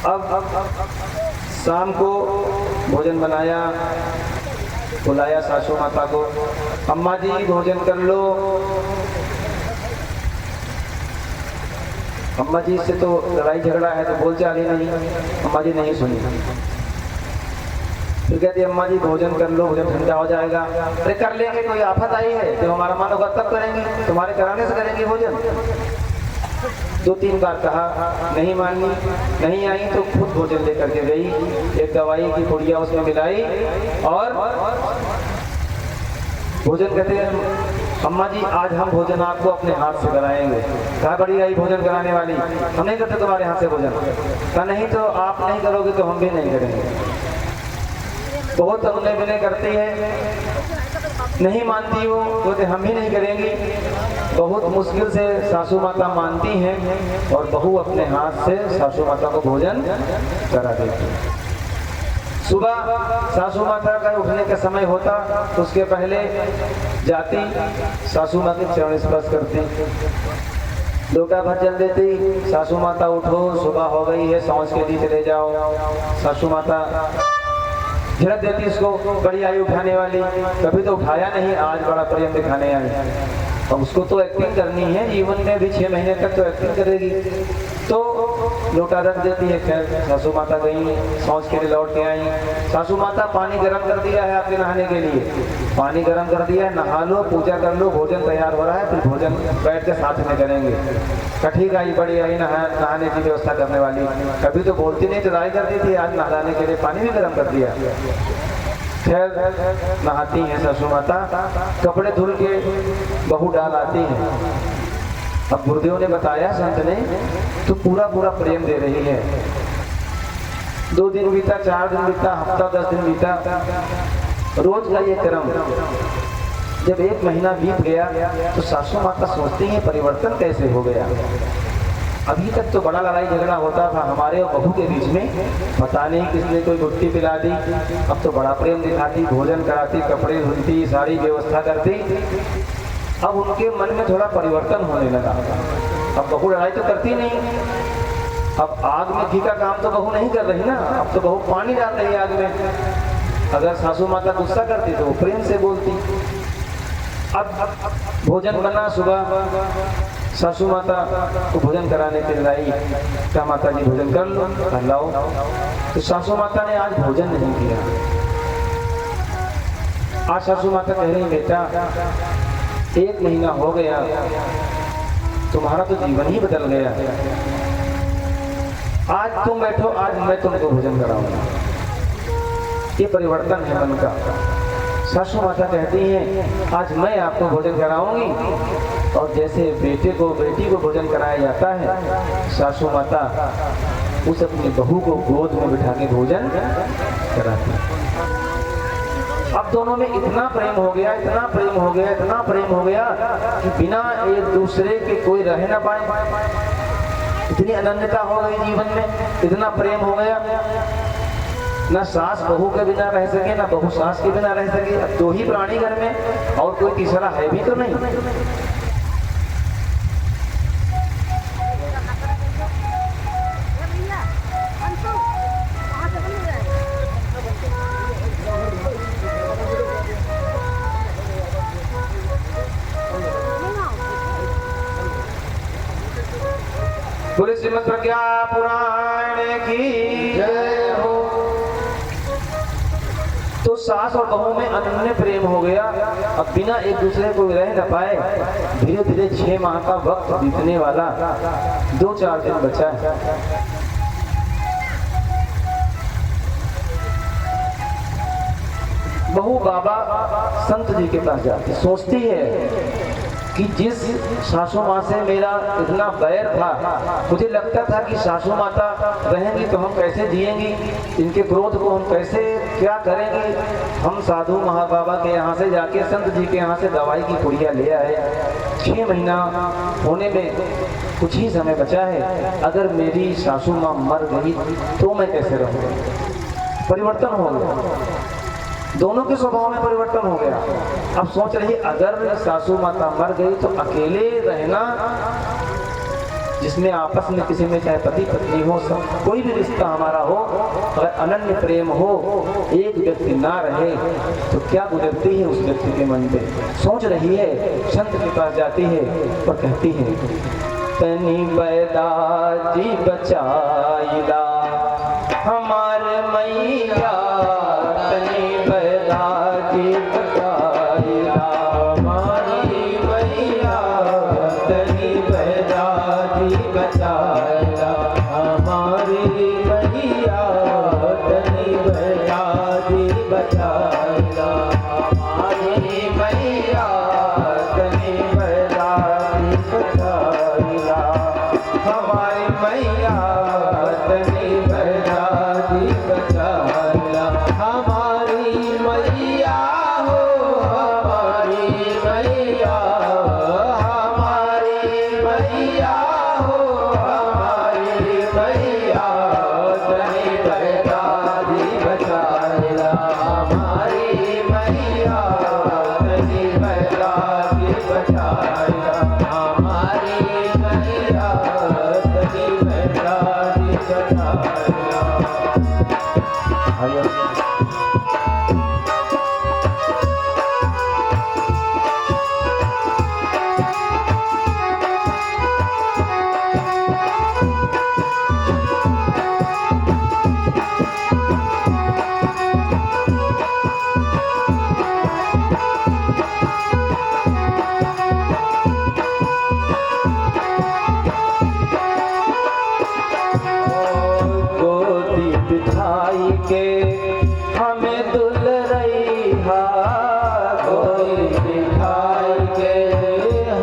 अब शाम को भोजन बनाया, बुलाया सासू माता को, अम्मा जी भोजन कर लो। अम्मा जी से तो लड़ाई झगड़ा है तो बोलचाल ही नहीं, अम्मा जी नहीं सुनी। फिर कहती अम्मा जी भोजन कर लो, भोजन ठंडा हो जाएगा। अरे कर लेंगे, कोई आफत आई है तो हमारा मन होगा तब करेंगे, तुम्हारे कराने से करेंगे भोजन। 2-3 बार कहा, नहीं मानी, नहीं आई तो खुद भोजन लेकर के गई। एक दवाई की पुड़िया उसमें मिलाई और भोजन कहते हैं अम्मा जी आज हम भोजन आपको अपने हाथ से कराएंगे। कहा बड़ी आई भोजन कराने वाली, हम नहीं करते तुम्हारे हाथ से भोजन। कहा नहीं तो आप नहीं करोगे तो हम भी नहीं करेंगे। बहुत अगले बिने करती है, नहीं मानती वो, बोलते हम ही नहीं करेंगे। बहुत मुश्किल से सासू माता मानती हैं और बहू अपने हाथ से सासू माता को भोजन करा देती है। सुबह सासू माता का उठने का समय होता तो उसके पहले जाती सासू माता के चरण स्पर्श करती, लोटा भर जल देती। सासू माता उठो, सुबह हो गई है, सांझ के लिए चले जाओ। सासू माता झड़क देती इसको, बड़ी आई उठाने वाली, कभी तो उठाया नहीं, आज बड़ा प्रेम दिखाने आई। अब उसको तो एक्टिंग करनी है, जीवन में भी 6 महीने तक तो एक्टिंग करेगी। तो लोटा रख देती है। खैर सासू माता गई, सांझ के लिए लौट के आई। सासू माता पानी गर्म कर दिया है आपके नहाने के लिए, पानी गर्म कर दिया है, नहा लो, पूजा कर लो, भोजन तैयार हो रहा है, फिर भोजन बैठ के साथ में करेंगे। ठीक आई, बड़ी आई नहाने की व्यवस्था करने वाली, कभी तो बोलती नहीं, लड़ाई करती थी, आज नहाने के लिए पानी भी गर्म कर दिया। खैर नहाती हैं सासू माता, कपड़े धुल के बहू डाल आती है। अब गुरुदेव ने बताया, संत ने, तो पूरा प्रेम दे रही है। 2 दिन बीता, 4 दिन बीता, हफ्ता 10 दिन बीता, रोज का ये क्रम। जब 1 महीना बीत गया तो सासू माता सोचती हैं परिवर्तन कैसे हो गया। अभी तक तो बड़ा लड़ाई झगड़ा होता था हमारे और बहू के बीच में, पता नहीं किसने कोई गुट्टी पिला दी। अब तो बड़ा प्रेम दिखाती, भोजन कराती, कपड़े धुलती, सारी व्यवस्था करती। अब उनके मन में थोड़ा परिवर्तन होने लगा। अब बहू लड़ाई तो करती नहीं, अब आग में घी का काम तो बहू नहीं कर रही ना, अब तो बहू पानी डाल रही है आग में। अगर सासू माता गुस्सा करती तो वो प्रेम से बोलती। अब भोजन बना, सुबह सासू माता को भोजन कराने के लिए लाई। क्या माता जी भोजन कर लो, कर लाओ। तो सासू माता ने आज भोजन नहीं किया। आज सासू माता कह रही बेटा 1 महीना हो गया, तुम्हारा तो जीवन ही बदल गया। आज तुम बैठो, आज मैं तुमको भोजन कराऊंगा। ये परिवर्तन है मन का। सासू माता कहती हैं आज मैं आपको भोजन कराऊंगी। और जैसे बेटे को बेटी को भोजन कराया जाता है, सासू माता उस अपनी बहू को गोद में बिठा के भोजन कराती है। अब दोनों में इतना प्रेम हो गया, इतना प्रेम हो गया, इतना प्रेम हो गया कि बिना एक दूसरे के कोई रह ना पाए। इतनी अनन्यता हो गई जीवन में, इतना प्रेम हो गया, ना सास बहू के बिना रह सके, ना बहू सास के बिना रह सके। अब 2 ही प्राणी घर में और कोई तीसरा है भी तो नहीं। बोले श्रीमद् प्रज्ञा पुराण कल्याण की जय हो। तो सास और बहू में अनन्य प्रेम हो गया। अब बिना एक दूसरे को रह न पाए। धीरे धीरे 6 माह का वक्त बीतने वाला, 2-4 दिन बचा है। बहू बाबा संत जी के पास जाती, सोचती है कि जिस सासू माँ से मेरा इतना बैर था, मुझे लगता था कि सासू माता रहेंगी तो हम कैसे जिएंगी, इनके क्रोध को हम कैसे क्या करेंगे। हम साधु महाबाबा के यहाँ से जाके संत जी के यहाँ से दवाई की पुड़िया ले आए। 6 महीना होने में कुछ ही समय बचा है। अगर मेरी सासू माँ मर गई तो मैं कैसे रहूँगा। परिवर्तन हो गया, दोनों के स्वभाव में परिवर्तन हो गया। अब सोच रही अगर सासू माता मर गई तो अकेले रहना, जिसमें आपस में किसी में चाहे पति पत्नी हो, सब कोई भी रिश्ता हमारा हो, अगर अनन्य प्रेम हो, एक व्यक्ति ना रहे तो क्या गुजरती है उस व्यक्ति के मन पे। सोच रही है, संत के पास जाती है और कहती है, तनी बैदा जी बचाइला हमार मैया, तनी बैदा जी बचाइला हमारी मैया, तनी बैदा जी बचाइला हमारी मैया, तनी बैदा जी बचाइला हमारी मैया, तनी बैदा जी बचाइला हमारी मैया, तनी बैदा जी बचाइला हमारी मैया हो, हमारी मैया, हमारी मैया हो, हमारी मैया, तनी बैदा जी बचाइला हमारी मैया, तनी बैदा जी बचाइला हमारी मैया, तनी बैदा जी बचाइला। गोदी बिठाई के हमें दुलरैया, गोदी बिठाई के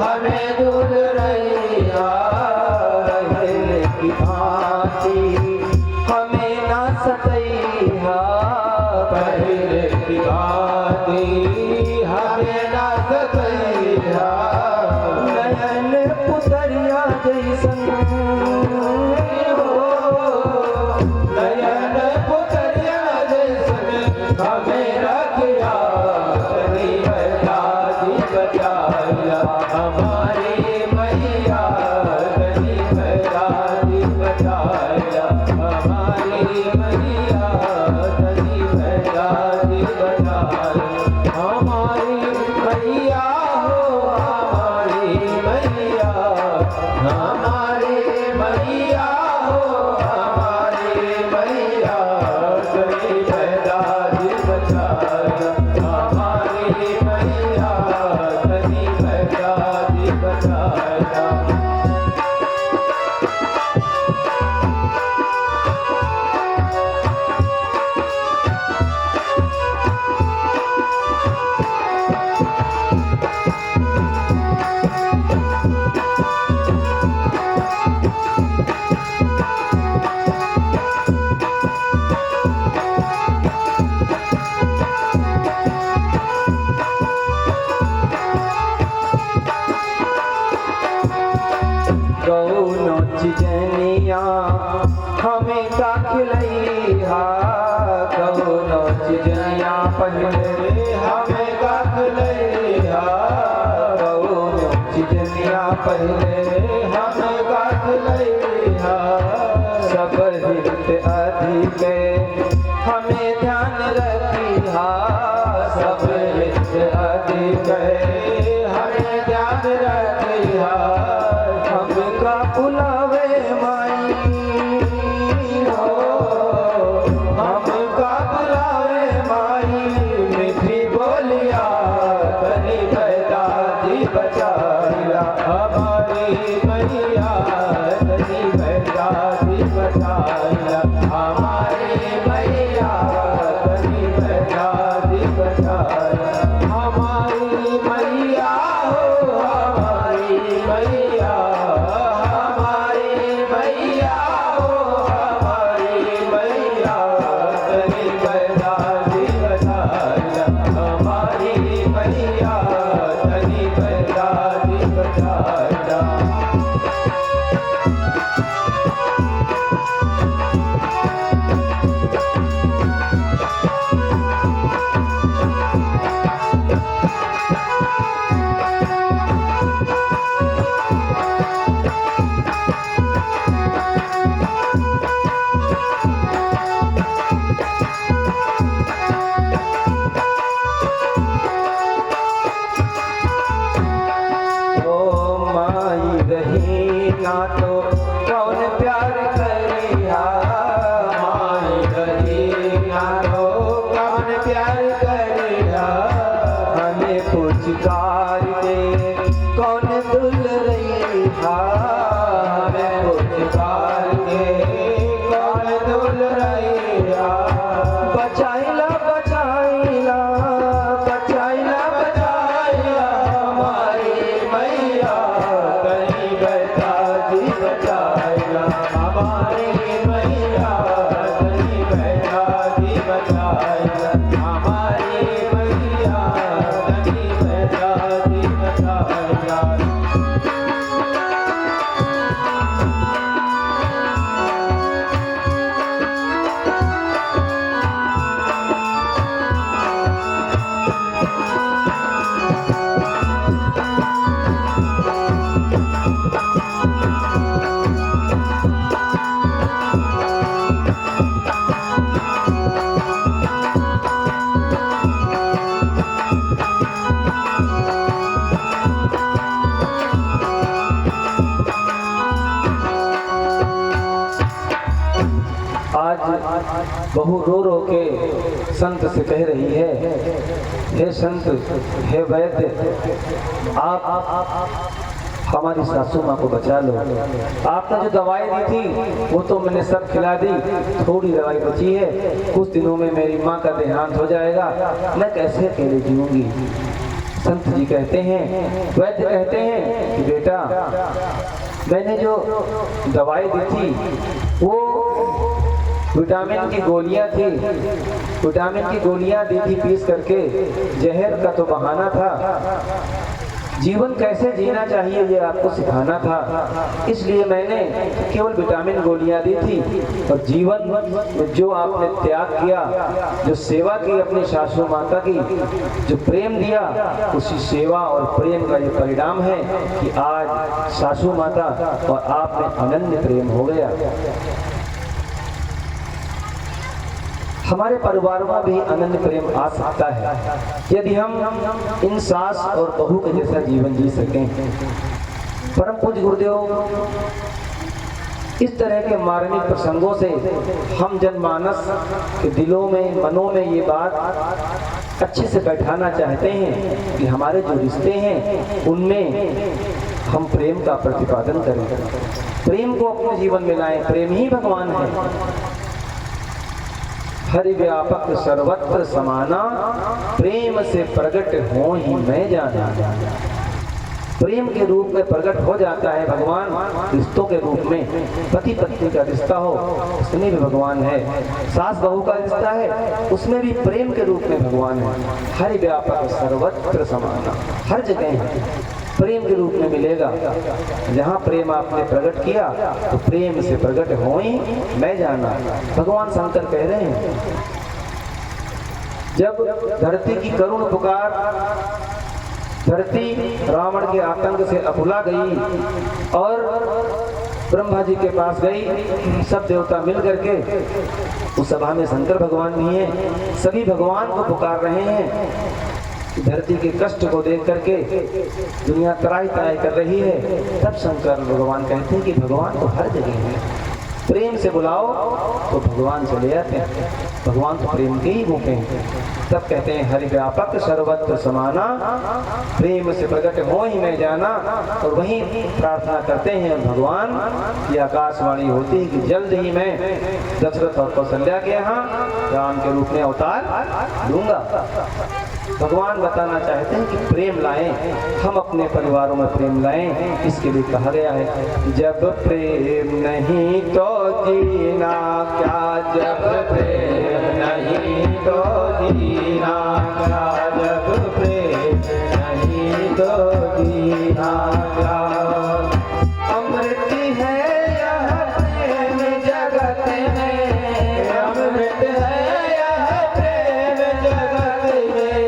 हमें दुलरैया, रहले की भांति हमें ना सतैया, पहले की भांति हमें ना सतैया, नयन पुतरिया जैसन नयन पुतरिया जैसन हमें रखिया, तनी बैदा जी बचाइला हमारी मैया, तनी बैदा जी बचाइला हमारी मैया, तनी बैदा जी बचाइला हमारी मैया हो, हमारी मैया, हमारी मैया हो, हमारी मैया, तनी बैदा जी बचाइला हमारी मैया, तनी बैदा जी बचाइला। कौनो चिजनिया हमें का खिलैया, कौनो चिजनिया पहले हमें का खिलैया, कौनो चिजनिया पहले हमें का खिलैया, सब हित अधिक हमें ध्यान रखिया, सब हित अधिक हमें ध्यान रखिया, हमका बुलावे माई मैया तनी बैठा दी बचाया हमारी मैया तनी बैठा दी बचाया हमारी मैया हो हमारी मैया हमारी मैया हो हमारी मैया तनी बैठा दी बचाया हमारी मैया तनी बैठा दी बचाया ना तो कौन प्यार करिया माई रही ना तो कौन प्यार करिया हमें पुचकार दे कौन दुल रही हमें पुचकार दे कौन दुल रही बचाइला बचाइला बचाइला बचाइला हमारी मैया कहीं बैठा दी बचाइला हमारी मैया कहीं बैठा दी बचाइला हमारी मैया कहीं बैठा दी बचाइला आज बहु रो रो के संत से कह रही है हे संत हे वैद्य आप हमारी सासू माँ को बचा लो। आपने जो दवाई दी थी वो तो मैंने सब खिला दी, थोड़ी दवाई बची है, कुछ दिनों में मेरी माँ का देहांत हो जाएगा, मैं कैसे अकेले जीऊंगी। संत जी कहते हैं, वैद्य कहते हैं कि बेटा मैंने जो दवाई दी थी वो विटामिन की गोलियां थी, विटामिन की गोलियां दी थी पीस करके, जहर का तो बहाना था, जीवन कैसे जीना चाहिए ये आपको सिखाना था, इसलिए मैंने केवल विटामिन गोलियां दी थी। और जीवन में जो आपने त्याग किया, जो सेवा की अपनी सासू माता की, जो प्रेम दिया, उसी सेवा और प्रेम का ये परिणाम है कि आज सासू माता और आप में अनन्य प्रेम हो गया। हमारे परिवार में भी अनन्य प्रेम आ सकता है यदि हम इन सास और बहू के जैसा जीवन जी सकें। परम पूज्य गुरुदेव इस तरह के मार्मिक प्रसंगों से हम जनमानस के दिलों में, मनों में ये बात अच्छे से बैठाना चाहते हैं कि हमारे जो रिश्ते हैं उनमें हम प्रेम का प्रतिपादन करें, प्रेम को अपने जीवन में लाएं। प्रेम ही भगवान है। हरि व्यापक सर्वत्र समाना, प्रेम से प्रकट हो ही मैं जाना। प्रेम के रूप में प्रकट हो जाता है भगवान, रिश्तों के रूप में। पति पत्नी का रिश्ता हो उसमें भी भगवान है, सास बहू का रिश्ता है उसमें भी प्रेम के रूप में भगवान है। हरि व्यापक सर्वत्र समाना, हर जगह है प्रेम के रूप में मिलेगा। जहाँ प्रेम आपने प्रकट किया तो प्रेम से प्रकट हो ही मैं जाना। भगवान शंकर कह रहे हैं, जब धरती की करुण पुकार, धरती रावण के आतंक से अकुला गई और ब्रह्मा जी के पास गई, सब देवता मिल करके, उस सभा में शंकर भगवान भी हैं, सभी भगवान को पुकार रहे हैं। धरती के कष्ट को देख करके दुनिया त्राही त्राही कर रही है, तब शंकर भगवान कहते हैं कि भगवान तो हर जगह है, प्रेम से बुलाओ तो भगवान चले आते हैं। भगवान तो प्रेम के ही रूप हैं। तब कहते हैं हरि व्यापक सर्वत्र समाना, प्रेम से प्रकट हो ही मैं जाना। और वहीं प्रार्थना करते हैं भगवान की आकाशवाणी होती है कि जल्द ही मैं दशरथ और कौशल्या के यहाँ राम के रूप में अवतार लूंगा। भगवान बताना चाहते हैं कि प्रेम लाएं, हम अपने परिवारों में प्रेम लाएं। इसके लिए कहा गया है जब प्रेम नहीं तो जीना क्या, जब प्रेम नहीं तो जीना क्या, जब प्रेम नहीं तो जीना क्या। अमृत है यह प्रेम जगत में, अमृत है यह प्रेम जगत में,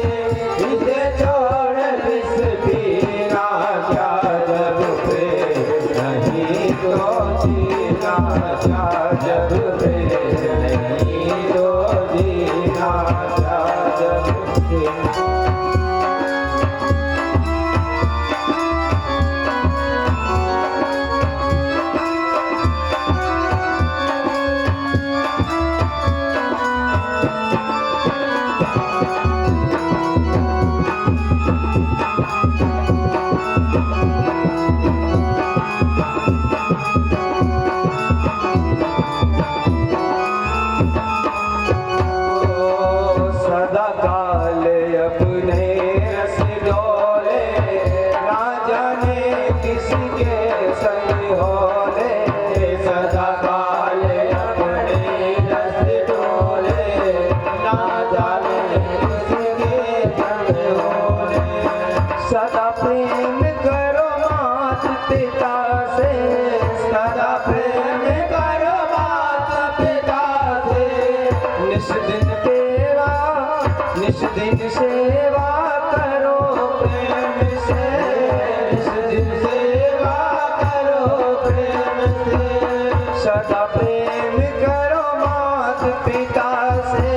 इसे छोड़ विष पीना क्या, जब प्रेम नहीं तो जीना क्या, जब प्रेम नहीं तो जीना क्या, जब प्रेम। सदा प्रेम करो माता पिता से, सदा प्रेम करो माता पिता से, निस दिन सेवा, निस दिन सेवा करो प्रेम से, निस दिन सेवा करो प्रेम से। सदा प्रेम करो माता पिता से,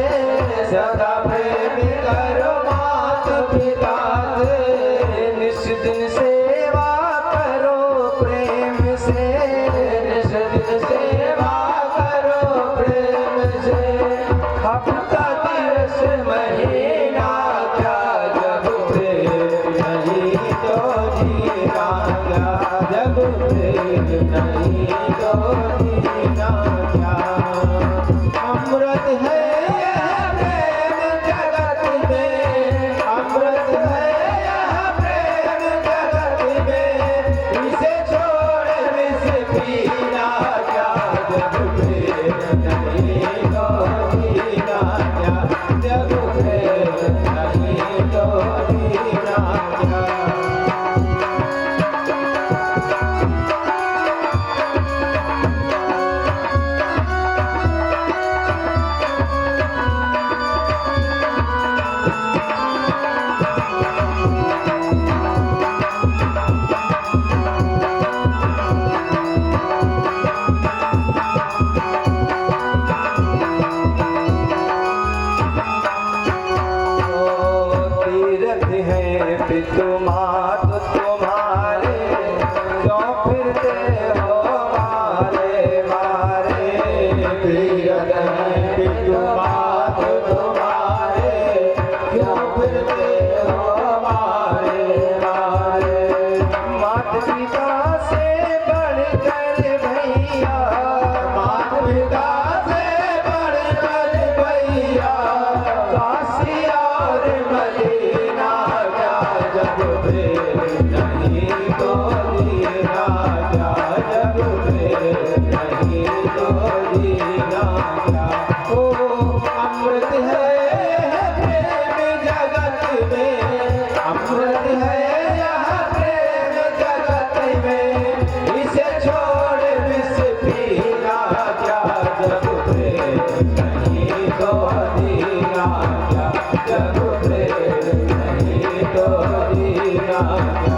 सदा प्रेम करो माता पिता से, निस दिन सेवा करो प्रेम से, निस दिन सेवा करो प्रेम से। हफ्ता दिवस महीना क्या, जब प्रेम नहीं तो जीना क्या, जब प्रेम नहीं तो जीना क्या। अमृत है यह प्रेम जगत में, अमृत है यह प्रेम जगत में, इसे छोड़ विष पीना क्या, जब प्रेम नहीं तो जीना क्या, जब प्रेम नहीं तो जीना क्या। तीर्थ है पितु मात तुम्हारे, क्यों फिरते हो मारे मारे। तीर्थ है पितु मात तुम्हारे, क्यों फिरते हो मारे मारे। मात पिता से बढ़कर भैया, मात पिता से बढ़कर भैया, काशी और मदीना क्या, जब प्रेम नहीं तो जीना क्या, जब प्रेम नहीं तो जीना क्या। ओ अमृत है प्रेम जगत में, अमृत है यह प्रेम जगत में, इसे छोड़ विष पीना क्या, जब प्रेम नहीं तो जीना क्या, जब प्रेम नहीं तो जीना क्या।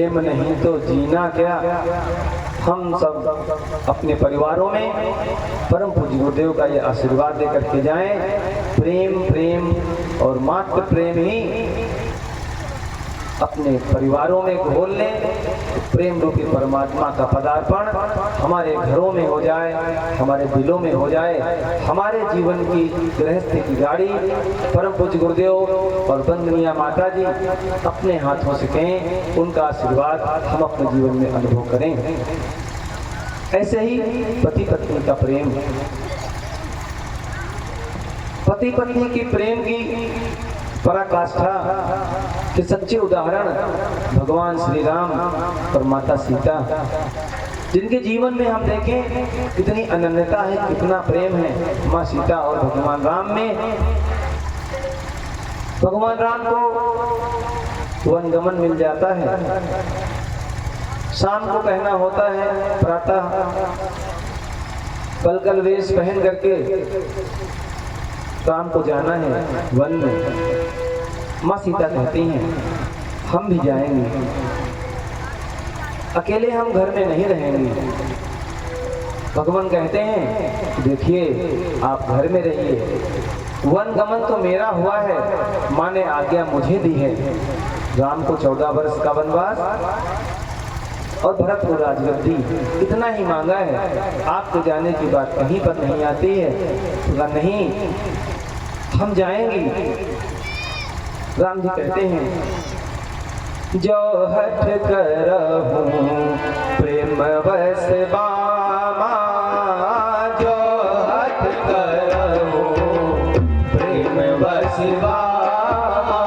प्रेम नहीं तो जीना क्या। हम सब अपने परिवारों में परम पूज्य गुरुदेव का ये आशीर्वाद देकर के जाएं। प्रेम प्रेम और मात्र प्रेम ही अपने परिवारों में घोल लें। प्रेम रूपी परमात्मा का पदार्पण हमारे घरों में हो जाए, हमारे दिलों में हो जाए। हमारे जीवन की गृहस्थी की गाड़ी परम पूज्य गुरुदेव और वंदनीय माता जी अपने हाथों से कहें, उनका आशीर्वाद हम अपने जीवन में अनुभव करें। ऐसे ही पति पत्नी का प्रेम, पति पत्नी की प्रेम की पराकाष्ठा के सच्चे उदाहरण भगवान श्री राम और माता सीता, जिनके जीवन में हम देखें कितनी अनन्यता है, कितना प्रेम है माँ सीता और भगवान राम में। भगवान राम को वनगमन मिल जाता है, शाम को कहना होता है, प्रातः कल वेश पहन करके राम को जाना है वन में। माँ सीता कहती हैं हम भी जाएंगे, अकेले हम घर में नहीं रहेंगे। भगवान कहते हैं देखिए आप घर में रहिए, वन गमन तो मेरा हुआ है, माँ ने आज्ञा मुझे दी है। राम को 14 वर्ष का वनवास और भरत को राजगद्दी, इतना ही मांगा है। आपको जाने की बात कहीं पर नहीं आती है। तो नहीं, हम जाएंगे। राम जी कहते हैं जो हठ करहूं प्रेम बस बामा, जो हठ करहूं प्रेम बस बामा,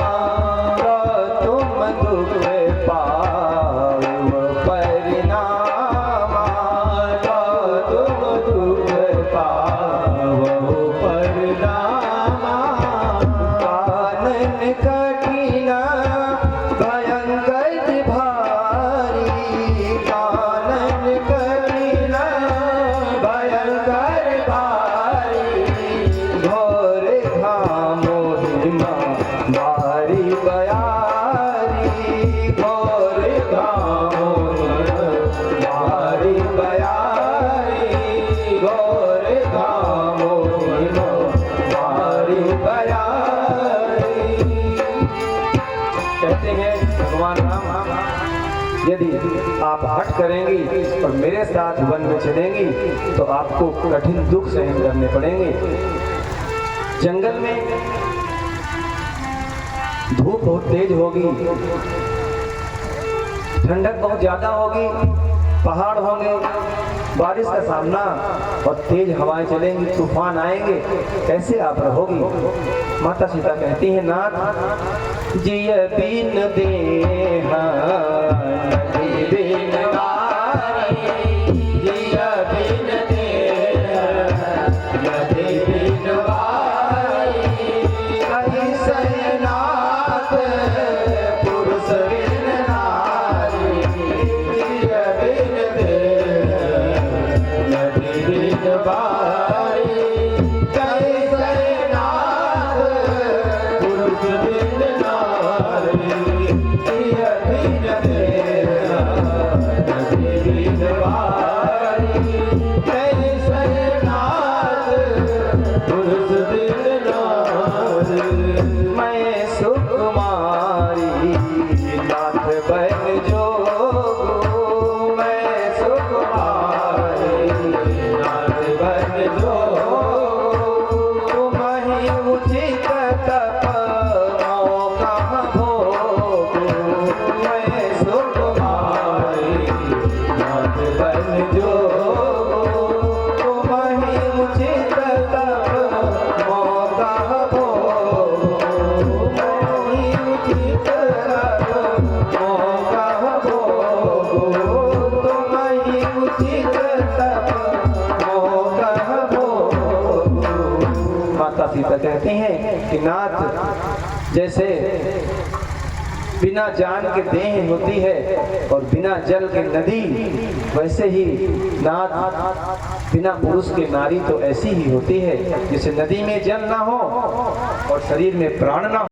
तो तुम दुख पाओ परिणामा, तो तुम दुख पाओ परिणामा। कानन कठिना भयंकर भारी, कानन कठिना भयंकर भारी, घोर घामो हिमा भारी बयारी, घोर घामो भारी बयारी, घोर घामो हिमा भारी बयारी। कहते हैं भगवान राम यदि आप हट करेंगी और मेरे साथ वन में चलेंगी तो आपको कठिन दुख सहन करने पड़ेंगे। जंगल में धूप बहुत तेज होगी, ठंडक बहुत ज्यादा होगी, पहाड़ होंगे, बारिश का सामना और तेज हवाएं चलेंगी, तूफान आएंगे, कैसे आप रहोगी। माता सीता कहती है नाथ जिय बिन देहा नदी बिन वारी, जिय बिन देहा नदी बिन वारी, कैसे नाथ पुरुष बिन नारी, जिय बिन देहा नदी बिन वारी, कैसे नाथ पुरुष बिन नारी, जिय बिन देहा नदी बिन वारी, कैसे नाथ पुरुष बिन नारी। मैं सुकुमारी नाथ बन जोगू, मैं सुकुमारी नाथ बन जोगू, तुम ही उचित तप मौका भोगू, मैं सुकुमारी नाथ बन जोगू, तुम ही उचित तप मौका भोगू, तुम ही उचित तप मौका भोगू, तुम ही उचित तप मौका भोगू। माता सीता कहती हैं कि नाथ जैसे बिना जान के देह होती है और बिना जल के नदी, वैसे ही नाथ बिना पुरुष के नारी तो ऐसी ही होती है जैसे नदी में जल ना हो और शरीर में प्राण ना हो।